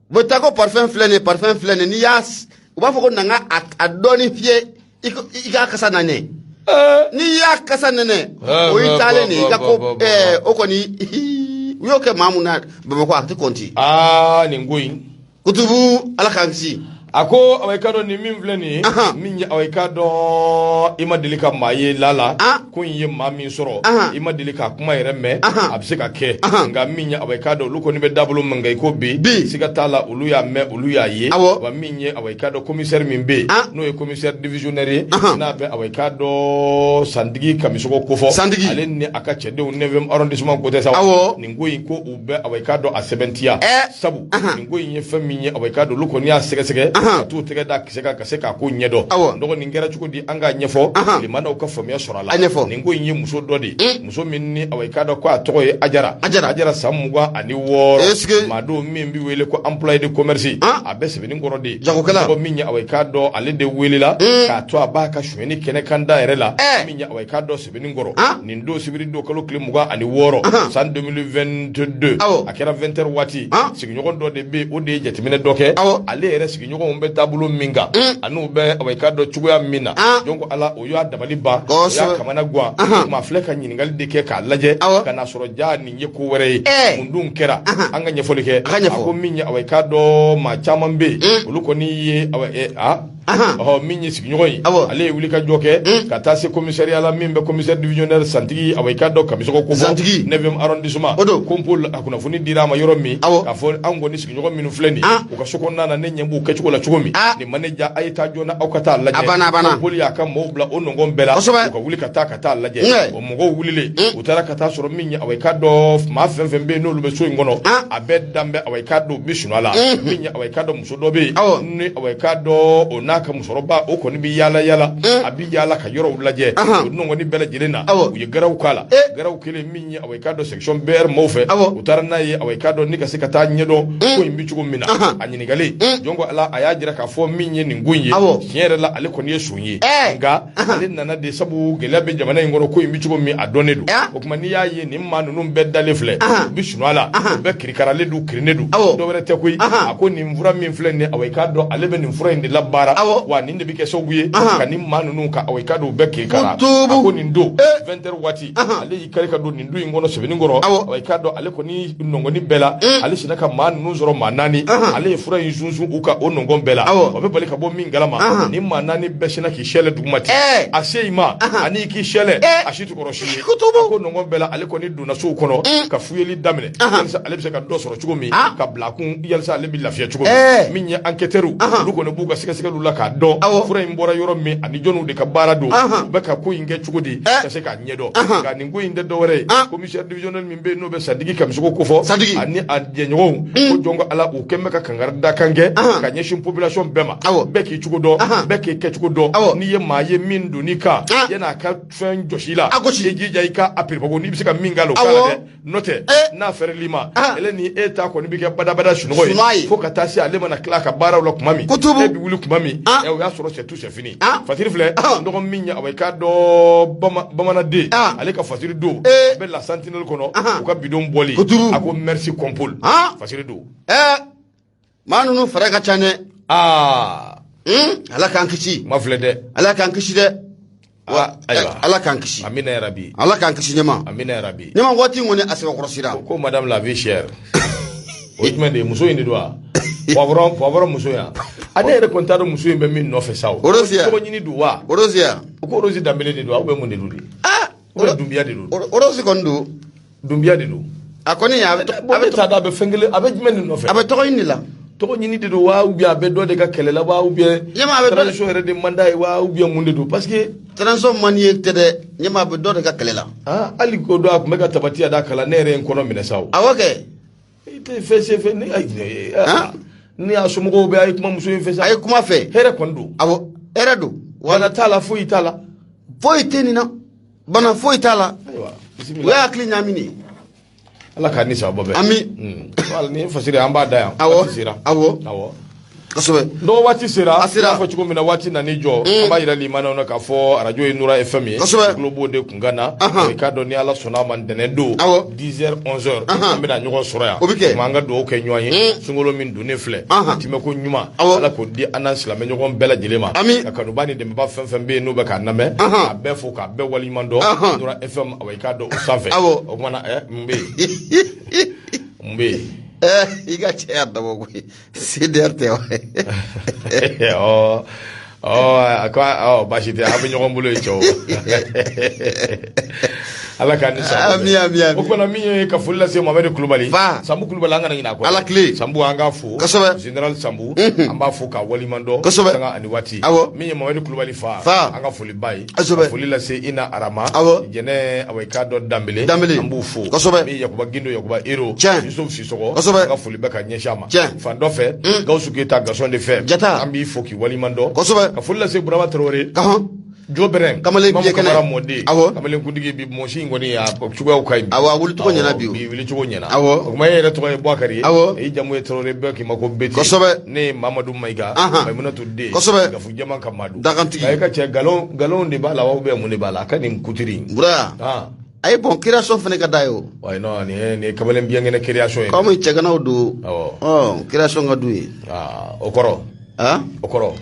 bota ko parfum flene ni yas uba foko nanga adoni fie ika kasa nane ni ya kasa nane o itale ni ko oko ni uyoke mamuna Bamako akti konti ni ngoi kutubu alakansi ako awekado ni mimvleni minya awekado ima delika maye lala ko yin mami soro ima delika kuma yereme abisika ke nga minya awekado luko ni be dabulu mangay ko bi sika tala ulu ya me ulu ya ye wa minya awekado commissaire mimbe no e commissaire divisionnaire na be awekado sandigi kamisoko kofo ale ni akache de 9e arrondissement ko tesa ni ngoyi ko ube awekado a 70ya sabu ni ngoyi ye faminya awekado luko ni a sege ka t'u tɛgɛ da kisɛ kan ka se k'a ko ɲɛdɔn dɔgɔ nin kɛra cogo di an k'a ɲɛfɔ limanaw ka faamuya sɔrɔ a la nin ko in ye muso dɔ de muso min ni awɔ i k'a dɔn ko a tɔgɔ ye Ajara san 26 maa don min bi wele ko employé de commerce a bɛ Sɛbɛnninkɔrɔ de dɔgɔ min ye awɔ i k'a dɔn ale de welela k'a to a b'a ka sonyɛni kɛnɛ kan da yɛrɛ la min ye awɔ i k'a dɔn Sɛbɛnninkɔrɔ nin don sibiri don kalo tile 26 san 2022 a kɛra 20h waati sigiɲɔgɔn dɔ de bɛ o de ye jateminɛ dɔ kɛ ale yɛrɛ sigiɲɔgɔnw bɛ taabolo min kan an'u bɛ awɔ i k'a dɔn cogoya min na donc Ala o y'a dabali ban o y'a kamana guwan maa filɛ ka ɲininkali de kɛ k'a lajɛ ka n'a sɔrɔ jaa nin ye ko wɛrɛ ye mun dun kɛra an ka ɲɛfɔli kɛ a ko min ye awɔ i k'a dɔn maa caman bɛ yen olu kɔni ye min ye sigiɲɔgɔn ye ale ye wuli ka jɔ kɛ ka taa se commissariat la min bɛ commissaire divisionnaire santigi awɔ i k'a dɔn Kamisɔgɔ ko fɔ 9e arrondissement ko a kunnafoni dira a ma yɔrɔ min k'a fɔ an kɔni sigiɲɔgɔn minnu filɛ nin u ka so kɔnɔna na ne ɲɛ b'u kɛcogo la cogo min nin manager a ye taa joona aw ka taa lajɛ Paul y'a ka mɔgɔw bila o nɔngɔn bɛɛ la u ka wuli ka taa lajɛ o mɔgɔw wulilen u taara ka taa sɔrɔ min ye awɔ i k'a dɔn maa fɛn fɛn bɛ yen n'olu bɛ so in kɔnɔ a bɛɛ danbɛ awɔ i k'a dɔn u bɛ sunɔgɔ la min ye awɔ i k'a dɔn muso dɔ bɛ yen ni awɔ i k'a dɔn o n'a ka musokɔrɔba o kɔni bɛ yaala a bɛ yaala ka yɔrɔw lajɛ o nɔngɔnni bɛɛ lajɛlen na u ye gɛrɛw k'a la gɛrɛw kelen min ye awɔ i k'a dɔn section BR mɔɔw fɛ u taara n'a ye awɔ i k'a dɔn ni ka se ka taa ɲɛdɔn ko in bɛ cogo min na a ɲininkali jɔn ko Ala a y'a jira k'a fɔ min ye nin ko in ye tiɲɛ yɛrɛ la ale kɔni ye son ye nka ale nana de sabu gɛlɛya bɛ jamana in kɔnɔ ko in bɛ cogo min a dɔnnen don o tuma n'i y'a ye nin maa ninnu bɛɛ dalen filɛ u bɛ sunɔgɔ la u bɛɛ kirikaralen don kirinen don dɔwɛrɛ tɛ koyi a ko nin fura min filɛ nin ye awɔ i k'a dɔn ale bɛ nin fura in de labaara wa nin de bɛ kɛ sababu ye ka nin maa ninnu ka awɔ i k'a dɔn u bɛɛ kirikara a ko nin don 20h waati ale y'i kari ka don nin don in kɔnɔ Sɛbɛnninkɔrɔ awɔ i k'a dɔn ale kɔni nɔngɔnni bɛɛ la ale sinna ka maa ninnu sɔrɔ maa 4 ale ye fura in sunsun u ka o nɔngɔn bɛɛ la o bɛ bali ka bɔ min galama ni maa 4 bɛɛ sinna k'i sɛlɛ duguma ten a se i ma ani k'i sɛlɛ a si tɛ kɔrɔ si ye a ko nɔngɔn bɛɛ la ale kɔni donna sow kɔnɔ ka fuyeli daminɛ yalisa ale bɛ se ka dɔ sɔrɔ cogo min ka bila kun yalisa ale bɛ lafiya cogo min ye enquêteurs olu kɔni b'u ka sɛgɛsɛgɛliw la k'a dɔn fura in bɔra yɔrɔ min ani jɔnniw de ka baara don u bɛ ka ko in kɛ cogo di ka se k'a ɲɛdɔn nka nin ko in tɛ dɔwɛrɛ ye commissaire divisionnaire min bɛ yen n'o bɛ santigi Kamisɔgɔ ko fɔ ani a jɛɲɔgɔnw ko jɔn ko Ala u kɛn bɛ ka kangari da kan kɛ ka ɲɛsin population bɛɛ ma bɛɛ k'i cogo dɔn bɛɛ k'i kɛcogo dɔn n'i ye maa ye min don n'i kan yan'a ka fɛn jɔsi la i jija i ka a piribago n'i bɛ se ka min k'a la o k'a la dɛ n'o tɛ n'a fɛrɛl'i ma ele ni e ta kɔni bɛ kɛ badabada sunɔgɔ ye fo ka taa se ale mana tila a ka baaraw la tuma min e bɛ wuli tuma min o y'a sɔrɔ c'est tout c'est fini fasiri filɛ dɔgɔ min ye awɔ i k'a dɔn bamananden ale ka fasiri don a bɛ la sentinelle kɔnɔ u ka bidon bɔli a ko merci Compol fasiri don maa ninnu fara ka ca dɛ Ala k'an kisi ma filɛ dɛ Ala k'an kisi dɛ ayiwa Ala k'an kisi amina yarabi Ala k'an kisi ɲɛma amina yarabi ɲɛma waati in kɔni a sɛbɛkɔrɔsira ko madame la vie chère o jumɛn de ye muso in de don wa poivron muso yan ale yɛrɛ kɔni t'a dɔn muso in bɛ min nɔfɛ sa o tɔgɔ ɲini don wa o ko Rose Dembele de don aw bɛ mun de don de ou bien Dumbiya de don Rose kɔni don Dumbiya de don a kɔni a bɛ taa a bɛ fɛn kelen a bɛ jumɛn de nɔfɛ a bɛ tɔgɔ ɲini de la tɔgɔ ɲini de don wa ou bien a bɛ dɔ de ka kɛlɛ la wa ou bien transition yɛrɛ de man d'a ye wa ou bien mun de don parce que transition man ye tɛ dɛ ɲɛma a bɛ dɔ de ka kɛlɛ la hali ko dɔ a tun bɛ ka tabati a da kala ne yɛrɛ ye n kɔnɔ minɛ sa o awɔ kɛ i tɛ fɛn se fɛn ni y'a somɔgɔw bɛ a ye kuma muso in fɛ sa a ye kuma fɛ hɛrɛ kɔni don awɔ hɛrɛ don bana t'a la foyi t'a la foyi tɛ nin na bana foyi t'a la o y'a hakili ɲaamini Ala k'a ni sababa bɛɛ ami ni ye fasiri an b'a da yan awɔ kosɛbɛ dɔgɔ waati sera a sera fɔ cogo min na waati nani jɔ an b'a yira limanaw na k'a fɔ arajo ye Nura FM ye tulo b'o de kunkan na i k'a dɔn ni Ala sɔnna ma ntɛnɛn don 10h 11h an bɛna ɲɔgɔn sɔrɔ yan o bɛ kɛ an ka dugawu kɛ ɲɔgɔn ye sunkalo min donnen filɛ timɛ ko ɲuman Ala k'o di an n'an silamɛ ɲɔgɔn bɛɛ lajɛlen ma ka kanuba ni dɛmɛba fɛn fɛn bɛ yen n'o bɛ k'a lamɛn a bɛɛ fo k'a bɛɛ waleɲuman dɔn Nura FM awɔ i k'a dɔn o sanfɛ o kumana mun bɛ yen mun bɛ yen i ka cɛya dabɔ koyi CDR tɛ wa baasi tɛ a bɛ ɲɔgɔn bolo ye cɛw ala ka ni sa ami o kona min ye ka foli lase Mohamed Kulubali Sambu Kulubali an kana ɲina ko ala kile Sambu an ka fo général Sambu an b'a fo ka walimandɔ sanga ani waati min ye Mohamed Kulubali fa an ka foli ba ye foli lase Ina Arama jɛnɛ awika dɔ Dambele an b'u fo min Yakuba Gindo Yakuba Ero Yusuf Sisɔgɔ an ka foli bɛ ka ɲɛsin a ma fan dɔ fɛ Gawusu Keyita Gaston de fɛ an b'i fo k'i walimandɔ ka foli lase Burama Traoré jo bɛrɛn kamalen biye kɛnɛ mɔden kamalen kuntigi bi mɔsi in kɔni a cogoyaw ka ɲi wuli cogo ɲɛna bi wuli cogo ɲɛna o kuma e yɛrɛ tɔgɔ ye Bouakari ye e jamu ye Traoré bɛɛ k'i ma ko Beti ne ye Mamadou Maïga Maimunatu Den Gafu Jama Kamadu Dagantigi a ka cɛ galon de b'a la wa mun de b'a la a ka nin kutiri Buraya a ye bon création fana ka da ye o ouais non ni kamalen biye ngene création ye comme cɛganaw do création ka du ye o kɔrɔ